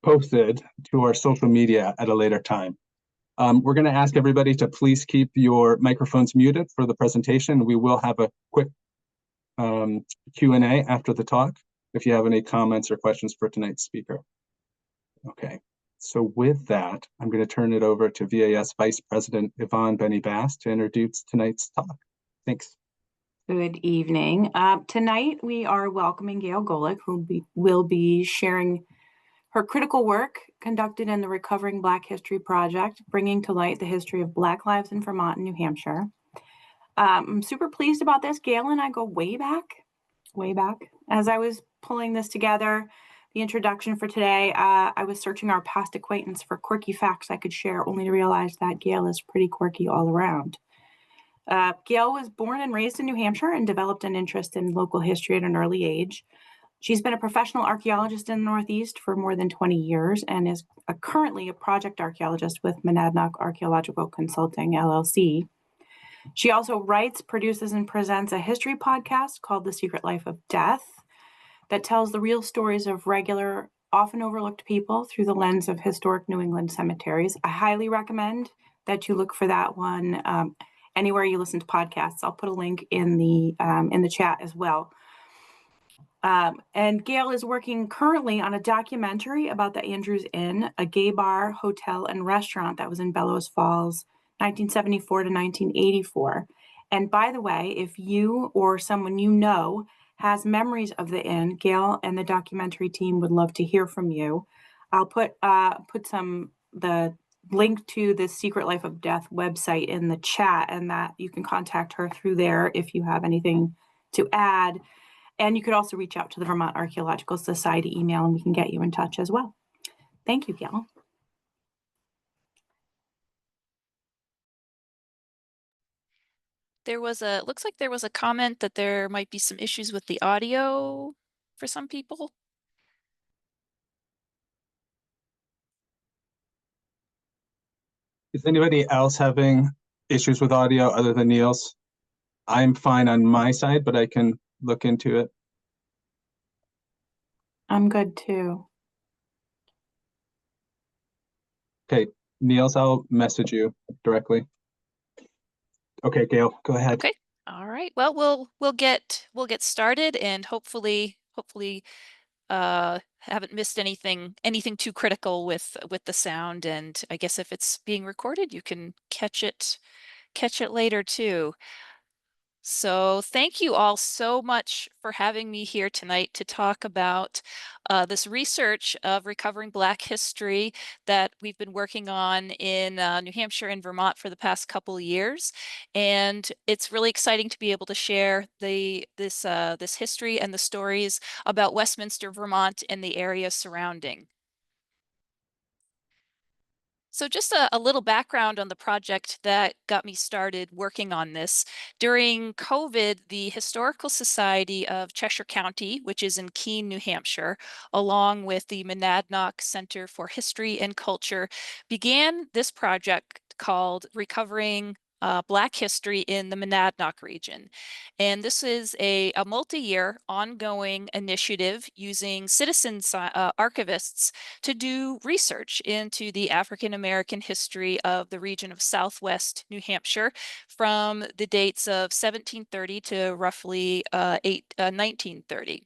posted to our social media at a later time. We're going to ask everybody to please keep your microphones muted for the presentation. We will have a quick Q&A after the talk if you have any comments or questions for tonight's speaker. Okay, so with that, I'm going to turn it over to VAS Vice President Yvonne Benny-Bass to introduce tonight's talk. Thanks. Good evening. Tonight we are welcoming Gail Golec, who will be sharing her critical work conducted in the Recovering Black History Project, bringing to light the history of Black lives in Vermont and New Hampshire. I'm super pleased about this. Gail and I go way back. As I was pulling this together, the introduction for today, I was searching our past acquaintance for quirky facts I could share, only to realize that Gail is pretty quirky all around. Gail was born and raised in New Hampshire and developed an interest in local history at an early age. She's been a professional archaeologist in the Northeast for more than 20 years and is currently a project archaeologist with Monadnock Archaeological Consulting, LLC. She also writes, produces, and presents a history podcast called The Secret Life of Death that tells the real stories of regular, often overlooked people through the lens of historic New England cemeteries. I highly recommend that you look for that one anywhere you listen to podcasts. I'll put a link in the chat as well. And Gail is working currently on a documentary about the Andrews Inn, a gay bar, hotel, and restaurant that was in Bellows Falls, 1974 to 1984. And by the way, if you or someone you know has memories of the inn, Gail and the documentary team would love to hear from you. I'll put the link to the Secret Life of Death website in the chat, and that you can contact her through there if you have anything to add. And you could also reach out to the Vermont Archaeological Society email and we can get you in touch as well. Thank you, Gail. Looks like there was a comment that there might be some issues with the audio for some people. Is anybody else having issues with audio other than Niels? I'm fine on my side, but I can look into it. I'm good too. Okay, Niels, I'll message you directly. Okay, Gail, go ahead. Okay. All right. Well, we'll get started, and hopefully haven't missed anything too critical with the sound. And I guess if it's being recorded, you can catch it later too. So thank you all so much for having me here tonight to talk about this research of recovering Black history that we've been working on in New Hampshire and Vermont for the past couple of years. And it's really exciting to be able to share this history and the stories about Westminster, Vermont, and the area surrounding. So just a little background on the project that got me started working on this. During COVID, the Historical Society of Cheshire County, which is in Keene, New Hampshire, along with the Monadnock Center for History and Culture, began this project called Recovering Black History in the Monadnock region. And this is a multi-year ongoing initiative using citizen archivists to do research into the African American history of the region of Southwest New Hampshire from the dates of 1730 to roughly 1930.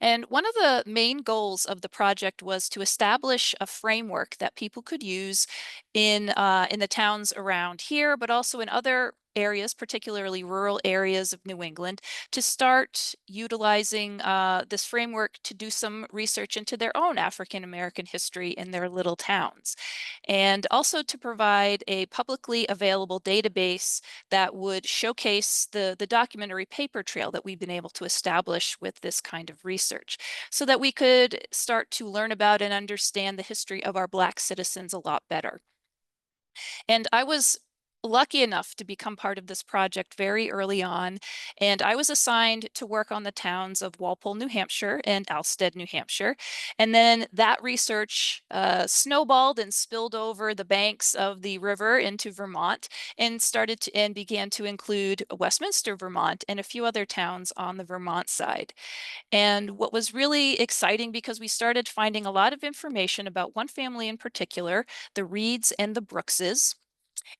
And one of the main goals of the project was to establish a framework that people could use in the towns around here, but also in other areas, particularly rural areas of New England, to start utilizing this framework to do some research into their own African American history in their little towns, and also to provide a publicly available database that would showcase the documentary paper trail that we've been able to establish with this kind of research, so that we could start to learn about and understand the history of our Black citizens a lot better. And I was lucky enough to become part of this project very early on, and I was assigned to work on the towns of Walpole, New Hampshire and Alstead, New Hampshire. And then that research snowballed and spilled over the banks of the river into Vermont and began to include Westminster, Vermont, and a few other towns on the Vermont side. And what was really exciting, because we started finding a lot of information about one family in particular, the Reeds and the Brookses.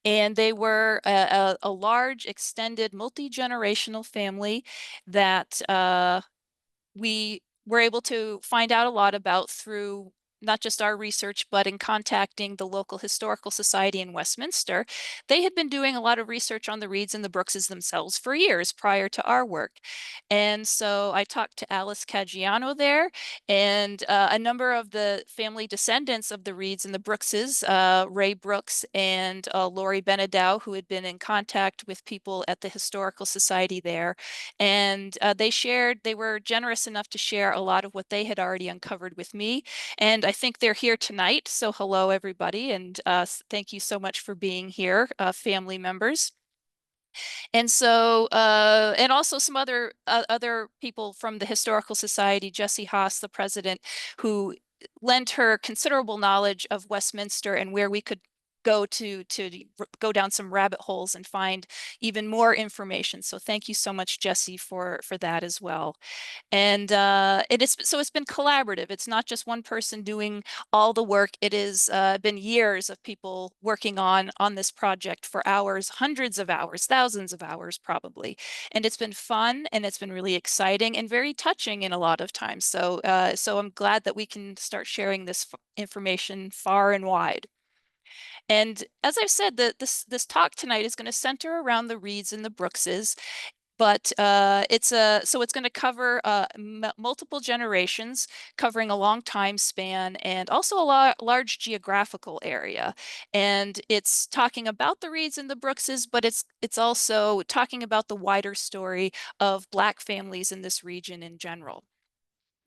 And they were a large, extended, multi-generational family that we were able to find out a lot about through not just our research, but in contacting the local historical society in Westminster. They had been doing a lot of research on the Reeds and the Brookses themselves for years prior to our work. And so I talked to Alice Caggiano there, and a number of the family descendants of the Reeds and the Brookses, Ray Brooks and Lori Benedow, who had been in contact with people at the Historical Society there. And they were generous enough to share a lot of what they had already uncovered with me. And I think they're here tonight. So hello, everybody. And thank you so much for being here, family members. And so, and also some other people from the Historical Society, Jessie Haas, the president, who lent her considerable knowledge of Westminster and where we could go to go down some rabbit holes and find even more information. So thank you so much, Jessie, for that as well. And it's been collaborative. It's not just one person doing all the work. It has been years of people working on this project for hours, hundreds of hours, thousands of hours probably. And it's been fun, and it's been really exciting and very touching in a lot of times. So so I'm glad that we can start sharing this information far and wide. And as I've said, this talk tonight is going to center around the Reeds and the Brookses, but it's going to cover multiple generations, covering a long time span and also a large geographical area. And it's talking about the Reeds and the Brookses, but it's also talking about the wider story of Black families in this region in general.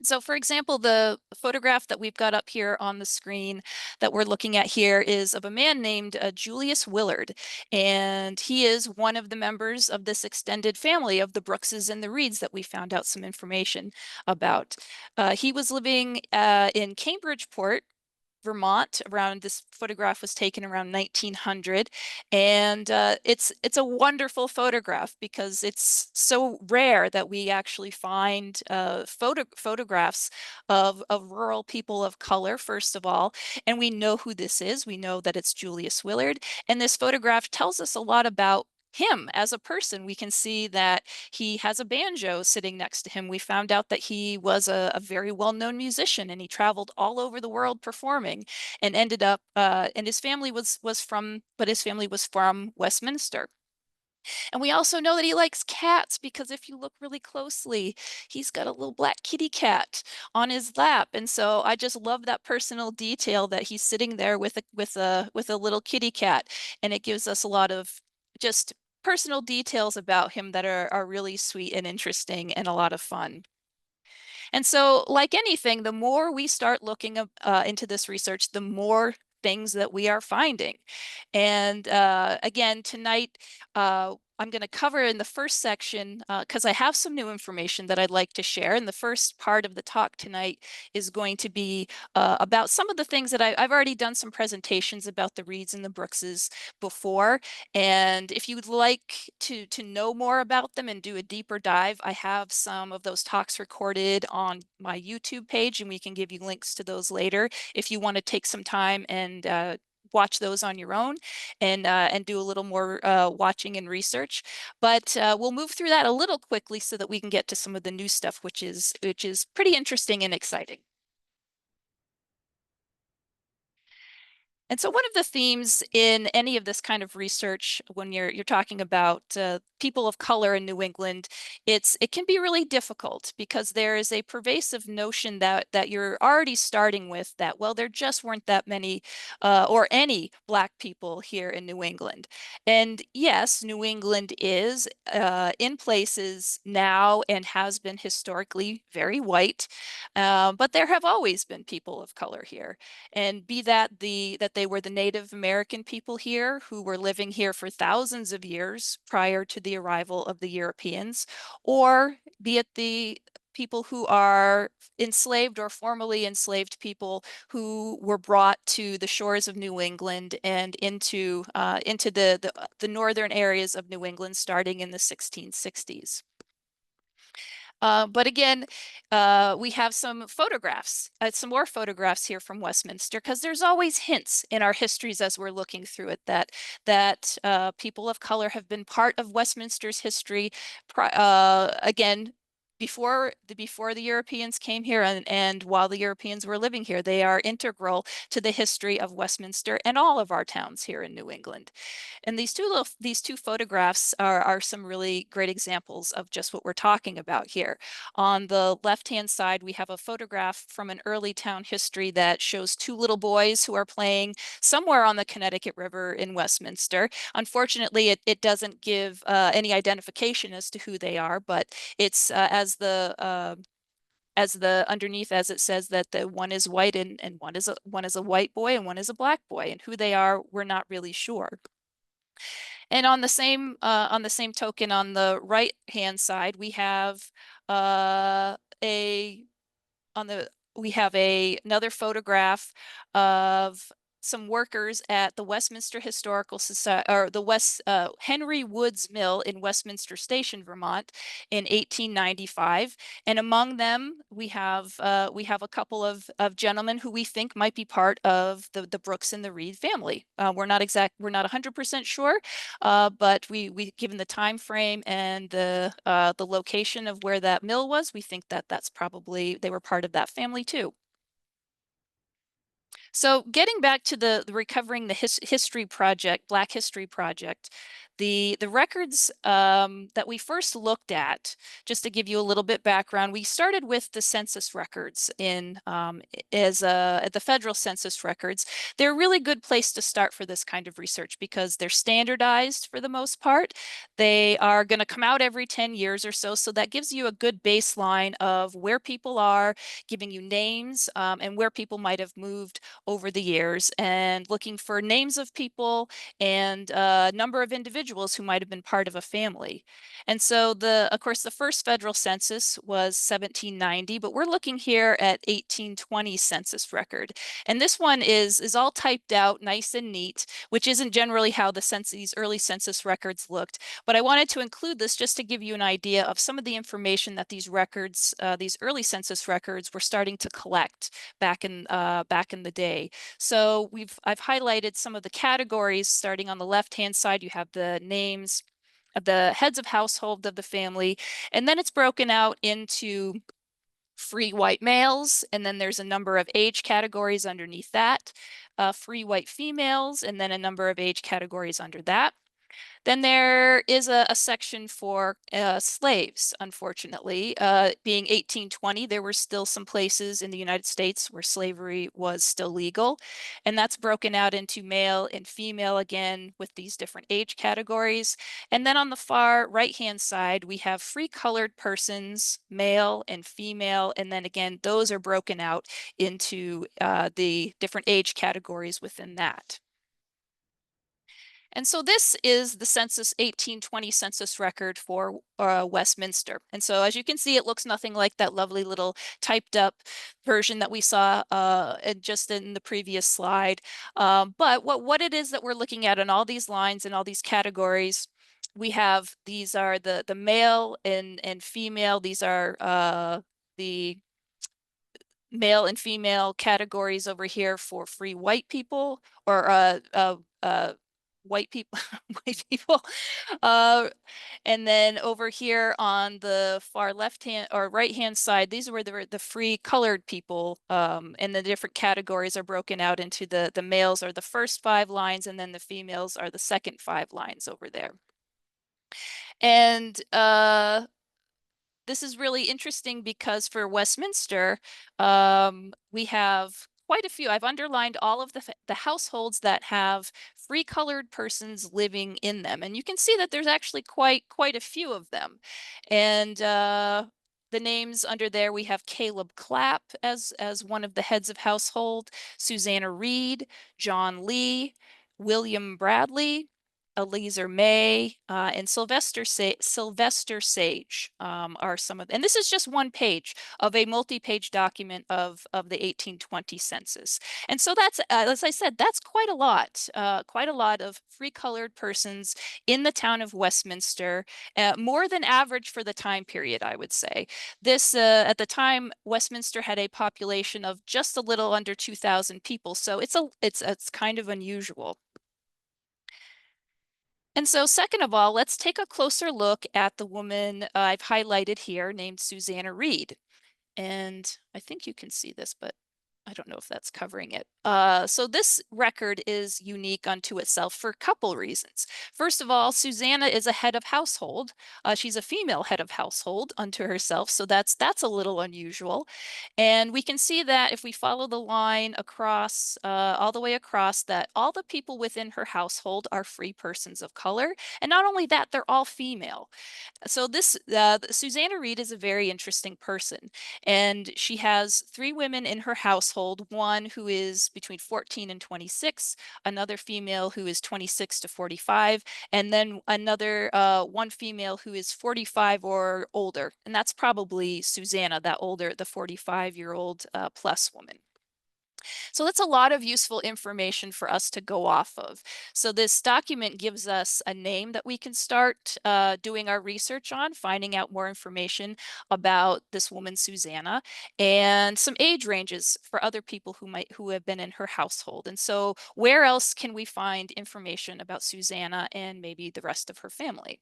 So for example, the photograph that we've got up here on the screen that we're looking at here is of a man named Julius Willard. And he is one of the members of this extended family of the Brookses and the Reeds that we found out some information about. He was living in Cambridgeport, Vermont. This photograph was taken around 1900, and it's a wonderful photograph because it's so rare that we actually find photographs of rural people of color, first of all. And we know who this is. We know that it's Julius Willard, and this photograph tells us a lot about him as a person. We can see that he has a banjo sitting next to him. We found out that he was a very well-known musician, and he traveled all over the world performing, and ended up and his family was from Westminster. And we also know that he likes cats, because if you look really closely, he's got a little black kitty cat on his lap. And so I just love that personal detail that he's sitting there with a little kitty cat, and it gives us a lot of just personal details about him that are really sweet and interesting and a lot of fun. And so, like anything, the more we start looking into this research, the more things that we are finding. And again, tonight, I'm going to cover in the first section, because I have some new information that I'd like to share. And the first part of the talk tonight is going to be about some of the things that I've already done some presentations about the Reeds and the Brookses before. And if you'd like to know more about them and do a deeper dive, I have some of those talks recorded on my YouTube page, and we can give you links to those later if you want to take some time and watch those on your own and do a little more watching and research. But we'll move through that a little quickly so that we can get to some of the new stuff, which is pretty interesting and exciting. And so one of the themes in any of this kind of research, when you're talking about people of color in New England, it can be really difficult, because there is a pervasive notion that you're already starting with, that, well, there just weren't that many or any Black people here in New England. And yes, New England is in places now and has been historically very white, but there have always been people of color here. And be that that they they were the Native American people here who were living here for thousands of years prior to the arrival of the Europeans, or be it the people who are enslaved or formerly enslaved people who were brought to the shores of New England and into the northern areas of New England starting in the 1660s. But again, we have some photographs, some more photographs here from Westminster, because there's always hints in our histories as we're looking through it that people of color have been part of Westminster's history. Again, before the Europeans came here and while the Europeans were living here, they are integral to the history of Westminster and all of our towns here in New England. And these two photographs are some really great examples of just what we're talking about here. On the left-hand side, we have a photograph from an early town history that shows two little boys who are playing somewhere on the Connecticut River in Westminster. Unfortunately, it doesn't give any identification as to who they are, but it's as the underneath, as it says that the one is white and one is a white boy and one is a black boy, and who they are, we're not really sure. And on the same token, on the right hand side, we have another photograph of some workers at the Westminster Historical Society, or the Henry Woods Mill in Westminster Station, Vermont, in 1895. And among them, we have a couple of gentlemen who we think might be part of the Brooks and the Reed family. We're not 100% sure, but we given the time frame and the location of where that mill was, we think that that's probably they were part of that family too. So getting back to the recovering the history project, Black History Project, the records that we first looked at, just to give you a little bit background, we started with the census records at the federal census records. They're a really good place to start for this kind of research because they're standardized for the most part. They are going to come out every 10 years or so, so that gives you a good baseline of where people are, giving you names and where people might have moved over the years, and looking for names of people and a number of individuals who might have been part of a family. And so of course, the first federal census was 1790, but we're looking here at 1820 census record. And this one is all typed out nice and neat, which isn't generally how these early census records looked. But I wanted to include this just to give you an idea of some of the information that these records, these early census records, were starting to collect back in the day. So I've highlighted some of the categories. Starting on the left-hand side, you have the names of the heads of household of the family, and then it's broken out into free white males, and then there's a number of age categories underneath that, free white females, and then a number of age categories under that. Then there is a section for slaves, unfortunately. Being 1820, there were still some places in the United States where slavery was still legal. And that's broken out into male and female again with these different age categories. And then on the far right-hand side, we have free colored persons, male and female. And then again, those are broken out into the different age categories within that. And so this is the census 1820 census record for Westminster. And so as you can see, it looks nothing like that lovely little typed up version that we saw just in the previous slide. But what it is that we're looking at in all these lines and all these categories, these are the male and female. These are the male and female categories over here for free white people, or white people, white people. And then over here on the far left hand or right hand side, these are where the free colored people, and the different categories are broken out into the males are the first 5 lines, and then the females are the second 5 lines over there. And this is really interesting because for Westminster, we have quite a few. I've underlined all of the households that have free colored persons living in them. And you can see that there's actually quite a few of them. And the names under there, we have Caleb Clapp as one of the heads of household, Susanna Reed, John Lee, William Bradley, Eliezer May, and Sylvester Sage are some of, and this is just one page of a multi-page document of the 1820 census. And so that's, as I said, that's quite a lot of free-colored persons in the town of Westminster, more than average for the time period, I would say. This, at the time, Westminster had a population of just a little under 2,000 people, so it's kind of unusual. And so second of all, let's take a closer look at the woman I've highlighted here named Susanna Reed. And I think you can see this, but I don't know if that's covering it. So this record is unique unto itself for a couple reasons. First of all, Susanna is a head of household. She's a female head of household unto herself, so that's a little unusual. And we can see that if we follow the line across, all the way across, that all the people within her household are free persons of color. And not only that, they're all female. So this Susanna Reed is a very interesting person, and she has 3 women in her household, one who is between 14 and 26, another female who is 26 to 45, and then another one female who is 45 or older, and that's probably Susanna, that older, the 45-year-old plus woman. So that's a lot of useful information for us to go off of. So this document gives us a name that we can start doing our research on, finding out more information about this woman, Susanna, and some age ranges for other people who have been in her household. And so where else can we find information about Susanna and maybe the rest of her family?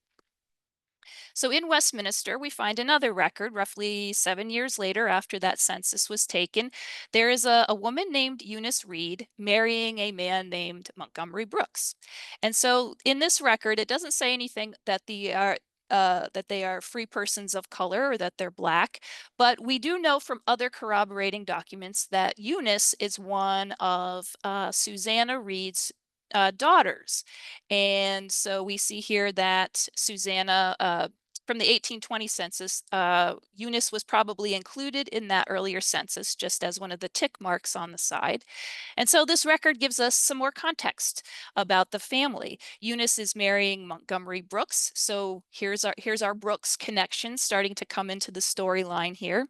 So in Westminster, we find another record roughly 7 years later after that census was taken. There is a woman named Eunice Reed marrying a man named Montgomery Brooks. And so in this record, it doesn't say anything that they are free persons of color or that they're Black, but we do know from other corroborating documents that Eunice is one of Susanna Reed's daughters. And so we see here that Susanna, from the 1820 census, Eunice was probably included in that earlier census, just as one of the tick marks on the side. And so this record gives us some more context about the family. Eunice is marrying Montgomery Brooks. So here's our Brooks connection starting to come into the storyline here.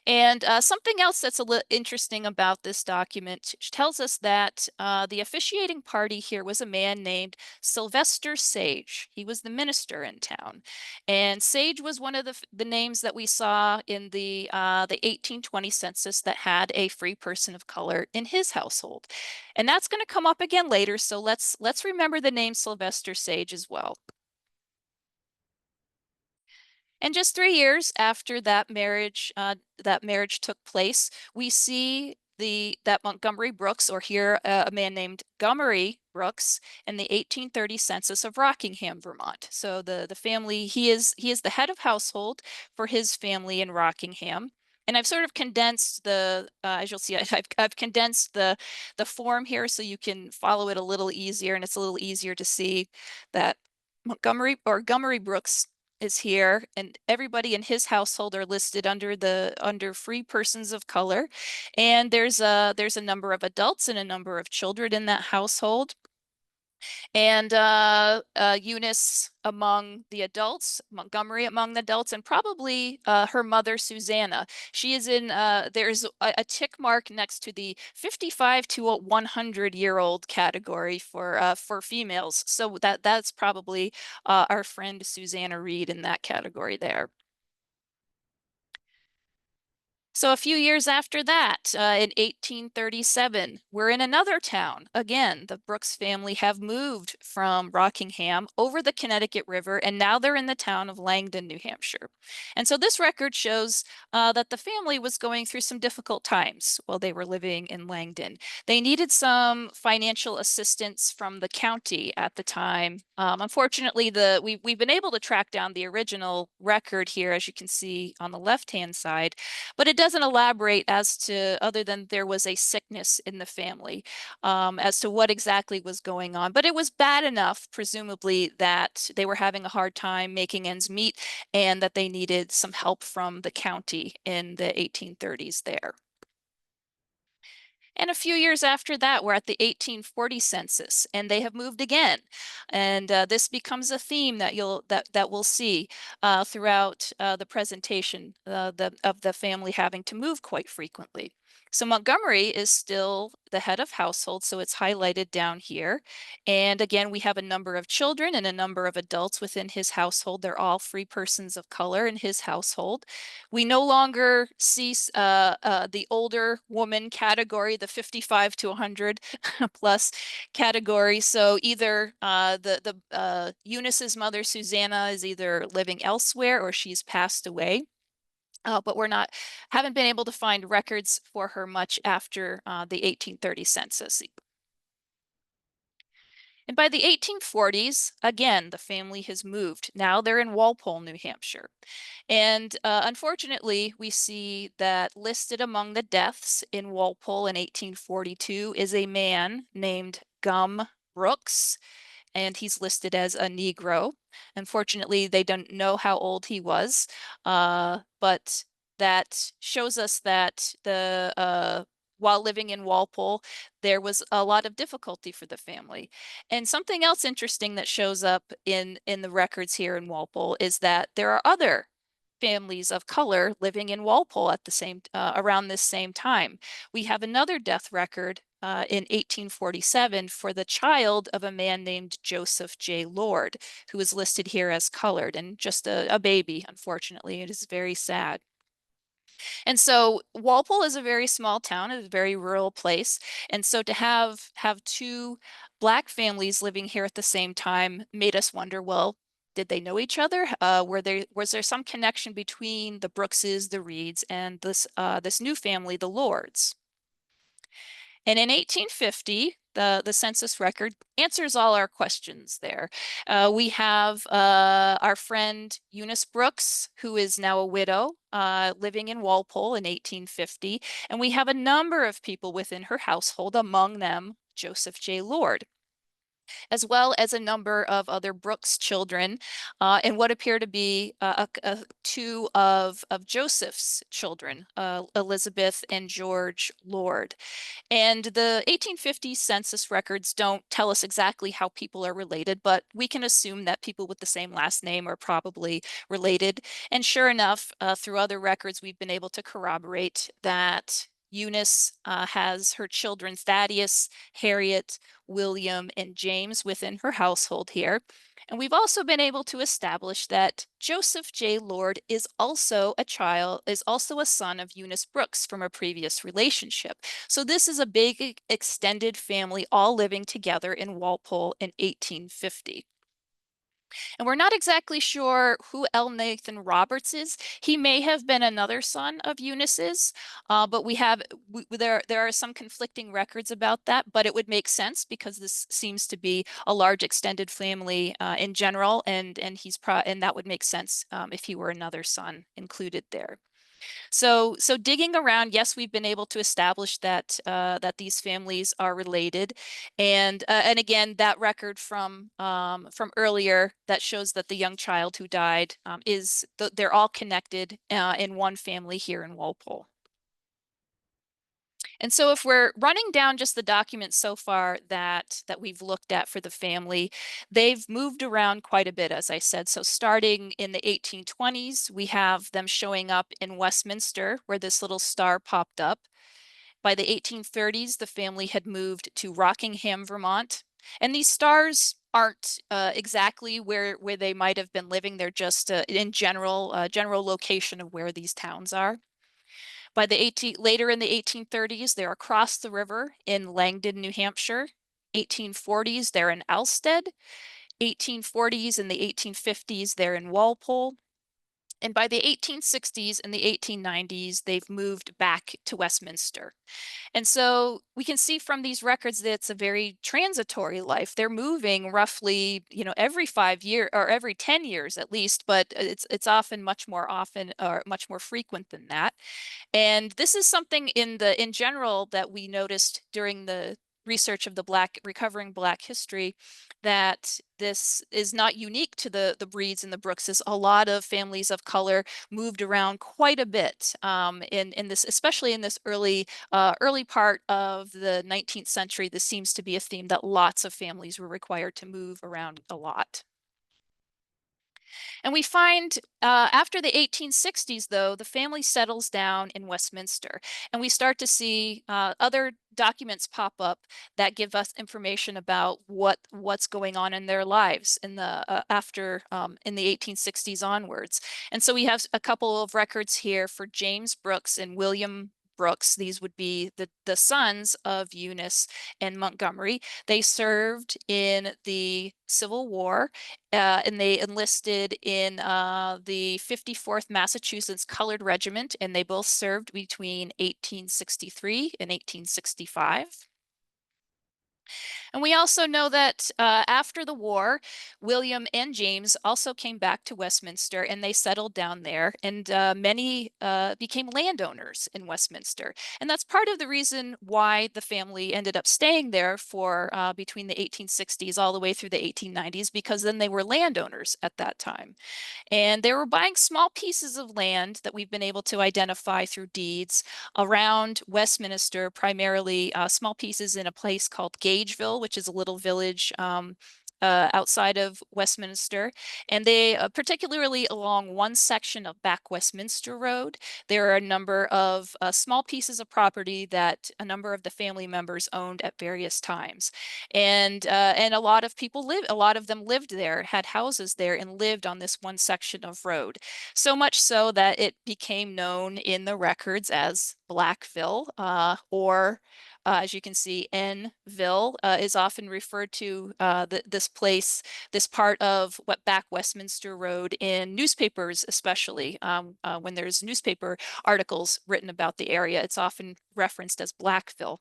And something else that's a little interesting about this document tells us that the officiating party here was a man named Sylvester Sage. He was the minister in town. And Sage was one of the names that we saw in the 1820 census that had a free person of color in his household. And that's going to come up again later, so let's remember the name Sylvester Sage as well. And just 3 years after that marriage took place, we see that Montgomery Brooks, or here a man named Gomery Brooks, in the 1830 census of Rockingham, Vermont. So the family, he is the head of household for his family in Rockingham. And I've sort of condensed as you'll see, I've condensed the form here so you can follow it a little easier, and it's a little easier to see that Gomery Brooks is here, and everybody in his household are listed under free persons of color. And there's a number of adults and a number of children in that household. And Eunice among the adults, Montgomery among the adults, and probably her mother, Susanna. She is in, there's a tick mark next to the 55 to 100-year-old category for females. So that's probably our friend Susanna Reed in that category there. So a few years after that, in 1837, we're in another town. Again, the Brooks family have moved from Rockingham over the Connecticut River, and now they're in the town of Langdon, New Hampshire. And so this record shows that the family was going through some difficult times while they were living in Langdon. They needed some financial assistance from the county at the time. Unfortunately, we've been able to track down the original record here, as you can see on the left-hand side, but it doesn't elaborate as to, other than there was a sickness in the family, as to what exactly was going on. But it was bad enough, presumably, that they were having a hard time making ends meet and that they needed some help from the county in the 1830s there. And a few years after that, we're at the 1840 census, and they have moved again. And this becomes a theme that we'll see throughout the presentation of the family having to move quite frequently. So Montgomery is still the head of household, so it's highlighted down here. And again, we have a number of children and a number of adults within his household. They're all free persons of color in his household. We no longer see the older woman category, the 55 to 100 plus category. So either Eunice's mother, Susanna, is either living elsewhere or she's passed away. But haven't been able to find records for her much after the 1830 census. And by the 1840s, again, the family has moved. Now they're in Walpole, New Hampshire. And unfortunately, we see that listed among the deaths in Walpole in 1842 is a man named Gum Brooks, and he's listed as a Negro. Unfortunately, they don't know how old he was, but that shows us that while living in Walpole, there was a lot of difficulty for the family. And something else interesting that shows up in the records here in Walpole is that there are other families of color living in Walpole at the same around this same time. We have another death record in 1847 for the child of a man named Joseph J. Lord, who is listed here as colored and just a baby, unfortunately. It is very sad. And so Walpole is a very small town, a very rural place. And so to have two Black families living here at the same time made us wonder, well, did they know each other? Was there some connection between the Brookses, the Reeds, and this new family, the Lords? And in 1850, the census record answers all our questions there. We have our friend Eunice Brooks, who is now a widow, living in Walpole in 1850. And we have a number of people within her household, among them Joseph J. Lord, as well as a number of other Brooks children, and what appear to be two of Joseph's children, Elizabeth and George Lord. And the 1850 census records don't tell us exactly how people are related, but we can assume that people with the same last name are probably related. And sure enough, through other records, we've been able to corroborate that Eunice has her children Thaddeus, Harriet, William, and James within her household here. And we've also been able to establish that Joseph J. Lord is also a son of Eunice Brooks from a previous relationship. So this is a big extended family all living together in Walpole in 1850. And we're not exactly sure who L. Nathan Roberts is. He may have been another son of Eunice's, but there are some conflicting records about that, but it would make sense because this seems to be a large extended family in general, and that would make sense if he were another son included there. So digging around, yes, we've been able to establish that these families are related, and again, that record from earlier that shows that the young child who died they're all connected in one family here in Walpole. And so if we're running down just the documents so far that we've looked at for the family, they've moved around quite a bit, as I said. So starting in the 1820s, we have them showing up in Westminster, where this little star popped up. By the 1830s, the family had moved to Rockingham, Vermont. And these stars aren't exactly where they might have been living. They're just in general location of where these towns are. Later in the 1830s, they're across the river in Langdon, New Hampshire. 1840s, they're in Alstead. 1840s and the 1850s, they're in Walpole. And by the 1860s and the 1890s, they've moved back to Westminster. And so we can see from these records that it's a very transitory life. They're moving roughly, every 5 years or every 10 years at least, but it's often much more often or much more frequent than that. And this is something in general that we noticed during the research of the recovering Black history, that this is not unique to the Breeds and the Brookses. A lot of families of color moved around quite a bit in this, especially in this early part of the 19th century. This seems to be a theme that lots of families were required to move around a lot. And we find after the 1860s, though, the family settles down in Westminster, and we start to see other documents pop up that give us information about what's going on in their lives in the in the 1860s onwards. And so we have a couple of records here for James Brooks and William Brooks. These would be the sons of Eunice and Montgomery. They served in the Civil War, and they enlisted in the 54th Massachusetts Colored Regiment, and they both served between 1863 and 1865. And we also know that after the war, William and James also came back to Westminster, and they settled down there, and many became landowners in Westminster. And that's part of the reason why the family ended up staying there for between the 1860s all the way through the 1890s, because then they were landowners at that time. And they were buying small pieces of land that we've been able to identify through deeds around Westminster, primarily small pieces in a place called Gageville, which is a little village outside of Westminster. And they, particularly along one section of Back Westminster Road, there are a number of small pieces of property that a number of the family members owned at various times. And a lot of a lot of them lived there, had houses there, and lived on this one section of road. So much so that it became known in the records as Blackville, or as you can see, Enville is often referred to this place, this part of what Back Westminster Road in newspapers, especially when there's newspaper articles written about the area, it's often referenced as Blackville.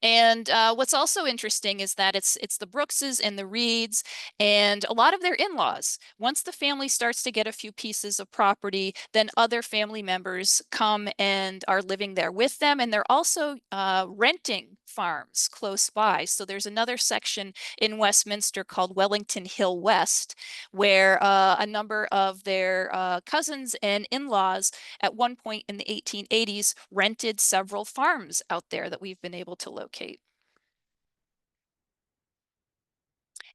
And what's also interesting is that it's the Brookses and the Reeds and a lot of their in-laws. Once the family starts to get a few pieces of property, then other family members come and are living there with them, and they're also renting farms close by. So there's another section in Westminster called Wellington Hill West, where a number of their cousins and in-laws at one point in the 1880s rented several farms out there that we've been able to locate.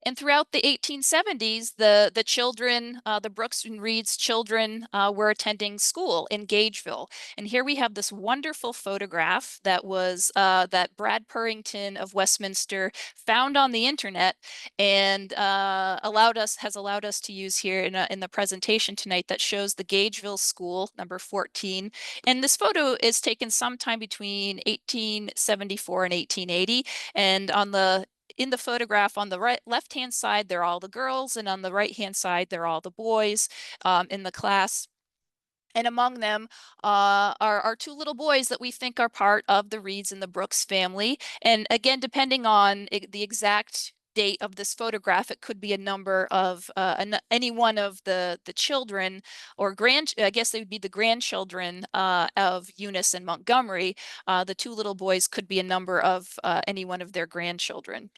And throughout the 1870s, the children, the Brooks and Reed's children, were attending school in Gageville. And here we have this wonderful photograph that was that Brad Purrington of Westminster found on the internet and has allowed us to use here in the presentation tonight, that shows the Gageville School, number 14. And this photo is taken sometime between 1874 and 1880. And in the photograph on the left-hand side, they're all the girls, and on the right-hand side, they're all the boys in the class. And among them are two little boys that we think are part of the Reeds and the Brooks family. And again, depending on the exact date of this photograph, it could be a number of any one of the children or I guess they would be the grandchildren of Eunice and Montgomery. The two little boys could be a number of any one of their grandchildren.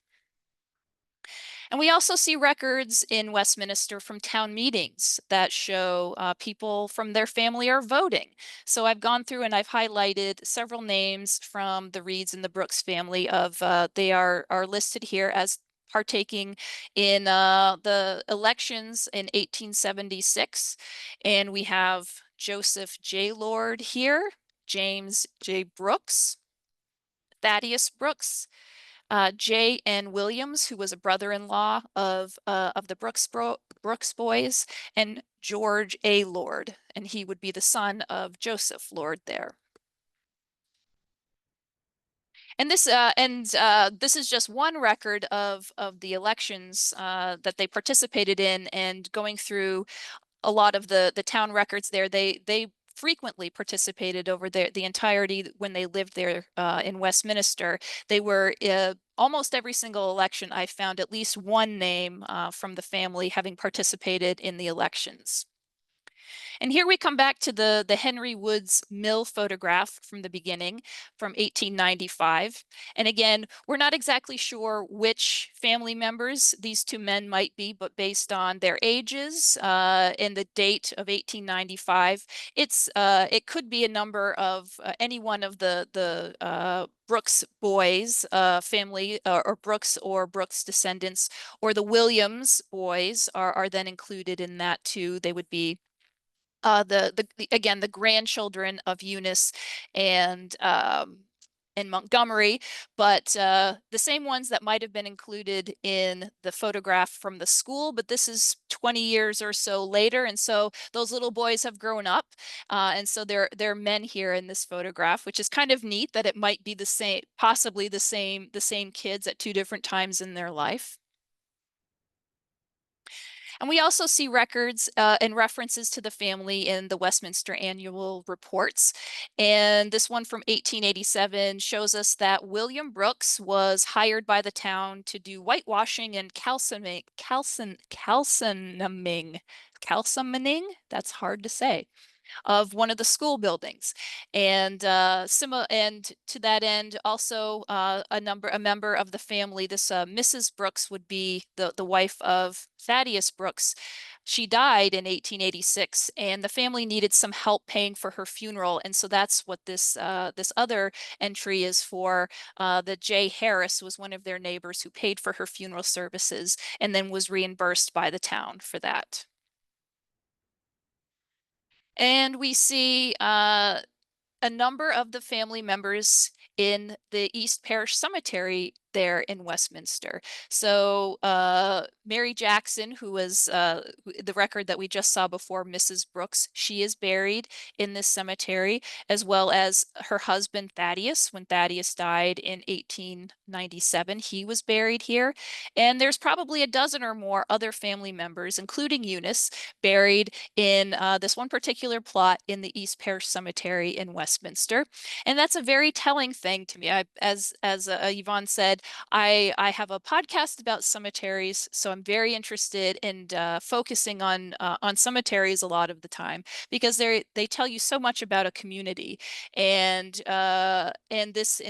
And we also see records in Westminster from town meetings that show people from their family are voting. So I've gone through and I've highlighted several names from the Reeds and the Brooks family of they are listed here as partaking in the elections in 1876. And we have Joseph J. Lord here, James J. Brooks, Thaddeus Brooks, J.N. Williams, who was a brother-in-law of the Brooks boys, and George A. Lord, and he would be the son of Joseph Lord there. And this is just one record of the elections that they participated in, and going through a lot of the town records there, they frequently participated over the entirety when they lived there in Westminster. They were almost every single election. I found at least one name from the family having participated in the elections. And here we come back to the Henry Woods Mill photograph from the beginning from 1895. And again, we're not exactly sure which family members these two men might be, but based on their ages and the date of 1895, it could be a number of any one of the Brooks boys family or Brooks descendants, or the Williams boys are then included in that too. They would be again, the grandchildren of Eunice and Montgomery, but the same ones that might have been included in the photograph from the school, but this is 20 years or so later, and so those little boys have grown up, and so they're men here in this photograph, which is kind of neat that it might be the same, possibly the same kids at two different times in their life. And we also see records and references to the family in the Westminster Annual Reports. And this one from 1887 shows us that William Brooks was hired by the town to do whitewashing and calcining, that's hard to say, of one of the school buildings. And and to that end, also a member of the family, this Mrs. Brooks would be the wife of Thaddeus Brooks. She died in 1886, and the family needed some help paying for her funeral, and so that's what this other entry is for. The J. Harris was one of their neighbors who paid for her funeral services, and then was reimbursed by the town for that. And we see a number of the family members in the East Parish Cemetery there in Westminster. So Mary Jackson, who was the record that we just saw before, Mrs. Brooks, she is buried in this cemetery, as well as her husband Thaddeus. When Thaddeus died in 1897, he was buried here. And there's probably a dozen or more other family members, including Eunice, buried in this one particular plot in the East Parish Cemetery in Westminster. And that's a very telling thing to me. As Yvonne said, I have a podcast about cemeteries, so I'm very interested in focusing on cemeteries a lot of the time, because they tell you so much about a community. And in this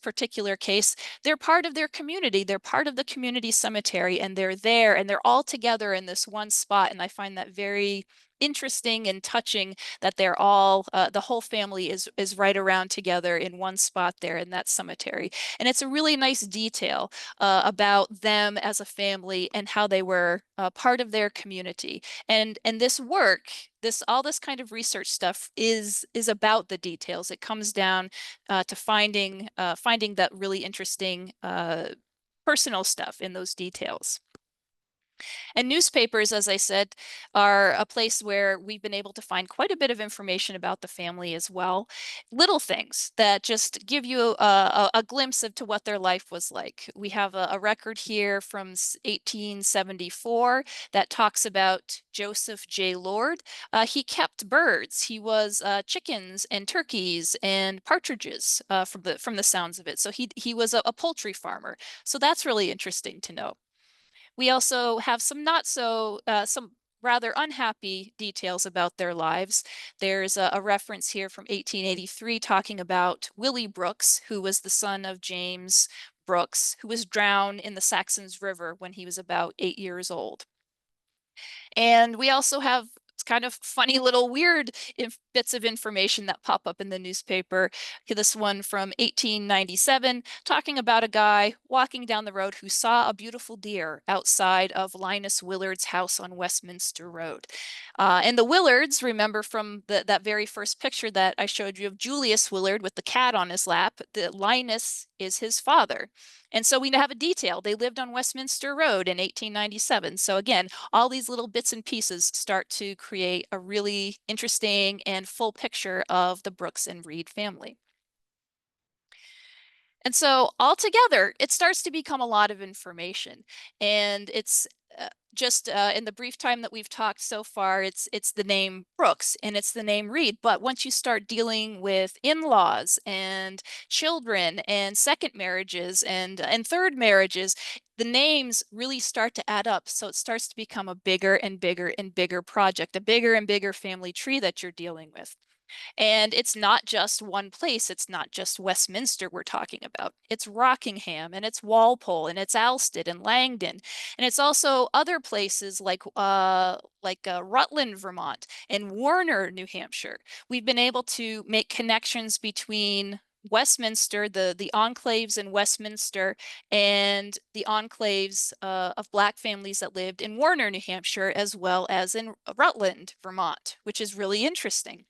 particular case, they're part of their community. They're part of the community cemetery, and they're there, and they're all together in this one spot. And I find that very interesting and touching that they're all the whole family is right around together in one spot there in that cemetery. And it's a really nice detail about them as a family and how they were part of their community. And this work, all this kind of research stuff is about the details. It comes down to finding that really interesting personal stuff in those details. And newspapers, as I said, are a place where we've been able to find quite a bit of information about the family as well. Little things that just give you a glimpse of to what their life was like. We have a record here from 1874 that talks about Joseph J. Lord. He kept birds. He was chickens and turkeys and partridges from the sounds of it. So he was a poultry farmer. So that's really interesting to know. We also have some some rather unhappy details about their lives. There's a reference here from 1883 talking about Willie Brooks, who was the son of James Brooks, who was drowned in the Saxons River when he was about 8 years old. And we also have kind of funny little weird bits of information that pop up in the newspaper. This one from 1897 talking about a guy walking down the road who saw a beautiful deer outside of Linus Willard's house on Westminster Road. And the Willards, remember from that very first picture that I showed you of Julius Willard with the cat on his lap, the Linus is his father. And so we have a detail. They lived on Westminster Road in 1897. So again, all these little bits and pieces start to create a really interesting and full picture of the Brooks and Reed family. And so altogether, it starts to become a lot of information. And it's just in the brief time that we've talked so far, it's the name Brooks and it's the name Reed. But once you start dealing with in-laws and children and second marriages and third marriages, the names really start to add up. So it starts to become a bigger and bigger and bigger project, a bigger and bigger family tree that you're dealing with. And it's not just one place. It's not just Westminster we're talking about. It's Rockingham and it's Walpole and it's Alsted and Langdon. And it's also other places like Rutland, Vermont and Warner, New Hampshire. We've been able to make connections between Westminster, the enclaves in Westminster, and the enclaves of Black families that lived in Warner, New Hampshire, as well as in Rutland, Vermont, which is really interesting.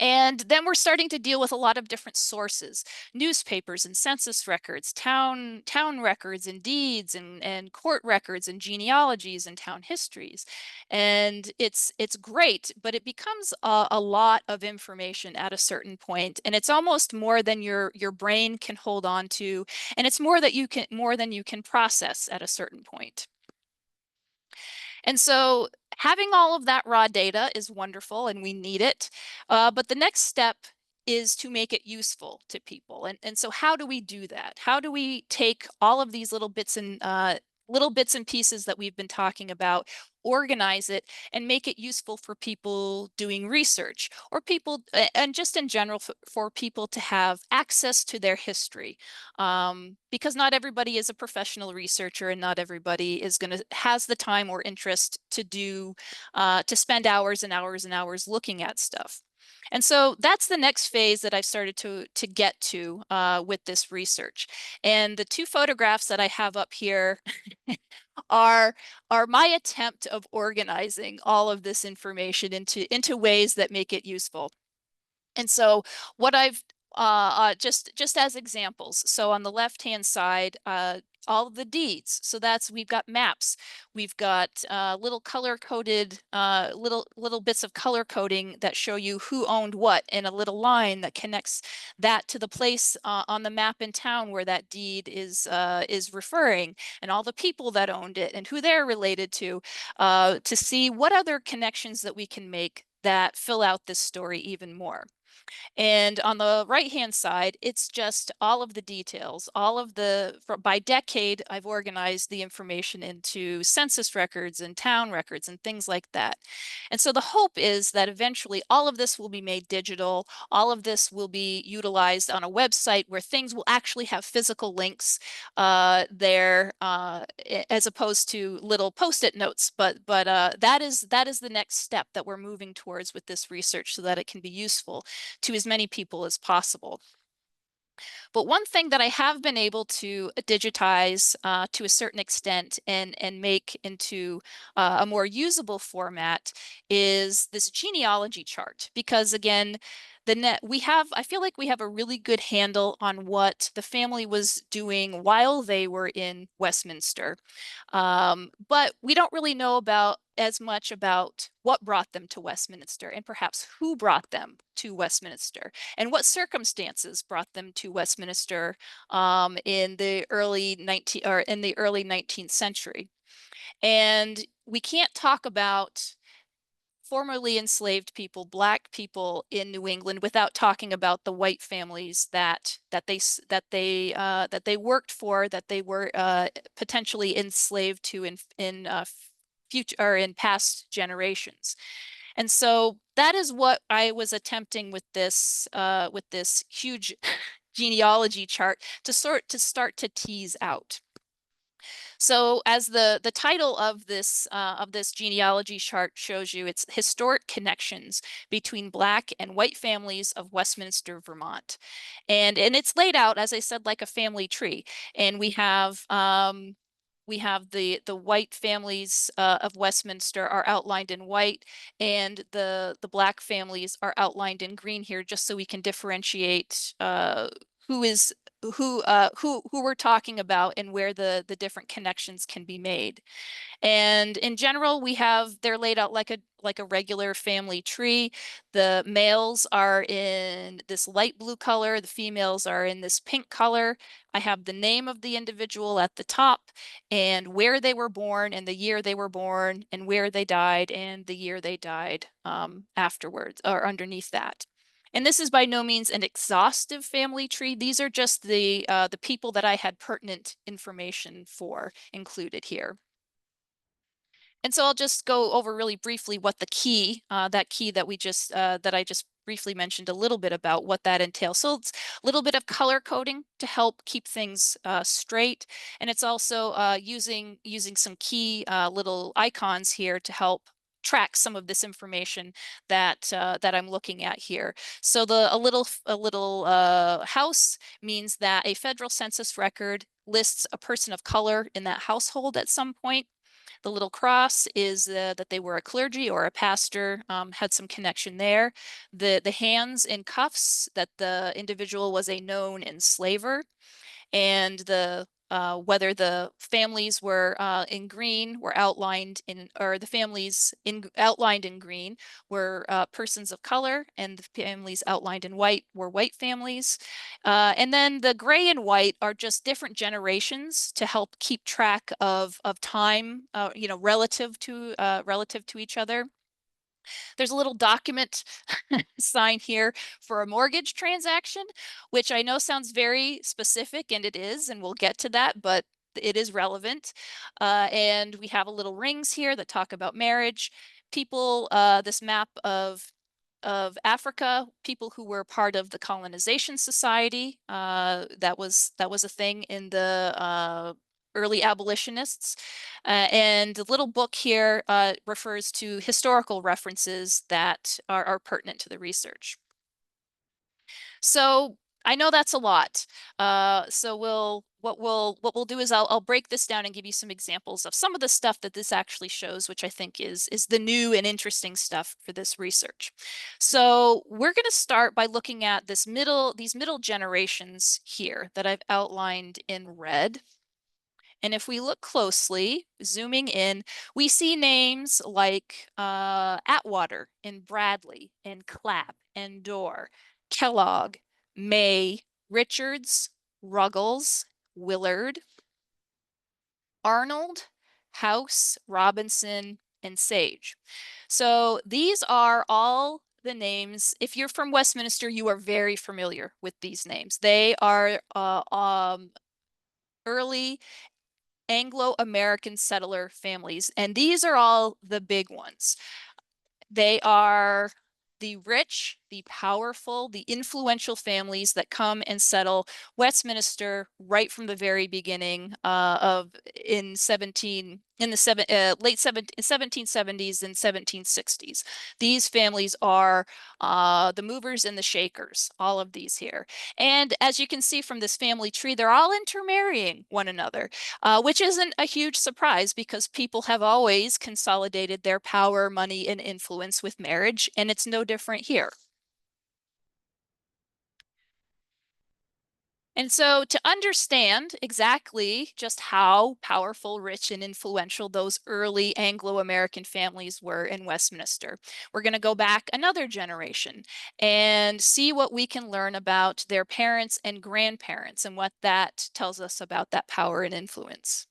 And then we're starting to deal with a lot of different sources, newspapers and census records, town records and deeds and court records and genealogies and town histories. And it's great, but it becomes a lot of information at a certain point, and it's almost more than your brain can hold on to, and it's more than you can process at a certain point. And so having all of that raw data is wonderful and we need it. But the next step is to make it useful to people. And so how do we do that? How do we take all of these little bits and pieces that we've been talking about, organize it, and make it useful for people doing research or people, and just in general for people to have access to their history, because not everybody is a professional researcher and not everybody has the time or interest to spend hours and hours and hours looking at stuff. And so that's the next phase that I've started to get to with this research. And the two photographs that I have up here are my attempt of organizing all of this information into ways that make it useful. And so what I've just as examples. So on the left-hand side, all of the deeds. So we've got maps, we've got little color-coded little bits of color coding that show you who owned what, and a little line that connects that to the place on the map in town where that deed is referring, and all the people that owned it and who they're related to see what other connections that we can make that fill out this story even more. And on the right-hand side, it's just all of the details, by decade, I've organized the information into census records and town records and things like that. And so the hope is that eventually all of this will be made digital. All of this will be utilized on a website where things will actually have physical links there, as opposed to little post-it notes. But that is the next step that we're moving towards with this research, so that it can be useful to as many people as possible. But one thing that I have been able to digitize to a certain extent and make into a more usable format is this genealogy chart. Because again, I feel like we have a really good handle on what the family was doing while they were in Westminster. But we don't really know as much about what brought them to Westminster, and perhaps who brought them to Westminster, and what circumstances brought them to Westminster in the early 19th century. And we can't talk about formerly enslaved people, Black people in New England, without talking about the white families that they worked for, that they were potentially enslaved to in future or in past generations. And so that is what I was attempting with this huge genealogy chart to start to tease out. So as the title of this genealogy chart shows you, it's historic connections between Black and white families of Westminster, Vermont. And it's laid out, as I said, like a family tree. And we have the white families of Westminster are outlined in white, and the Black families are outlined in green here, just so we can differentiate who is who we're talking about and where the different connections can be made. And in general, they're laid out like a regular family tree. The males are in this light blue color, the females are in this pink color. I have the name of the individual at the top and where they were born and the year they were born and where they died and the year they died afterwards or underneath that. And this is by no means an exhaustive family tree. These are just the people that I had pertinent information for included here. And so I'll just go over really briefly what the key, that key that I just briefly mentioned a little bit about what that entails. So it's a little bit of color coding to help keep things straight. And it's also using some key little icons here to help track some of this information that I'm looking at here. So a little house means that a federal census record lists a person of color in that household at some point. The little cross is that they were a clergy or a pastor, had some connection there. The hands in cuffs, that the individual was a known enslaver, and whether the families were in green were outlined in, or the families outlined in green were persons of color, and the families outlined in white were white families. And then the gray and white are just different generations to help keep track of time, relative to each other. There's a little document sign here for a mortgage transaction, which I know sounds very specific, and it is, and we'll get to that, but it is relevant. And we have a little rings here that talk about marriage. People, this map of Africa, people who were part of the colonization society. That was a thing in the early abolitionists. And the little book here refers to historical references that are pertinent to the research. So I know that's a lot. So what we'll do is I'll break this down and give you some examples of some of the stuff that this actually shows, which I think is the new and interesting stuff for this research. So we're going to start by looking at these middle generations here that I've outlined in red. And if we look closely, zooming in, we see names like Atwater and Bradley and Clapp and Dorr, Kellogg, May, Richards, Ruggles, Willard, Arnold, House, Robinson, and Sage. So these are all the names. If you're from Westminster, you are very familiar with these names. They are early Anglo-American settler families, and these are all the big ones. They are the rich, the powerful, the influential families that come and settle Westminster right from the very beginning in the late 1770s and 1760s. These families are the movers and the shakers, all of these here. And as you can see from this family tree, they're all intermarrying one another, which isn't a huge surprise because people have always consolidated their power, money, and influence with marriage, and it's no different here. And so to understand exactly just how powerful, rich, and influential those early Anglo-American families were in Westminster, we're going to go back another generation and see what we can learn about their parents and grandparents and what that tells us about that power and influence.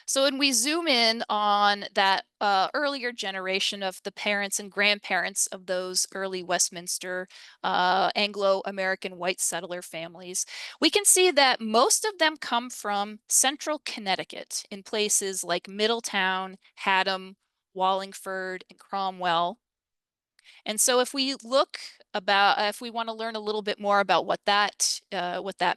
So when we zoom in on that earlier generation of the parents and grandparents of those early Westminster Anglo-American white settler families, we can see that most of them come from central Connecticut in places like Middletown, Haddam, Wallingford, and Cromwell. And so if we look about, if we want to learn a little bit more about what that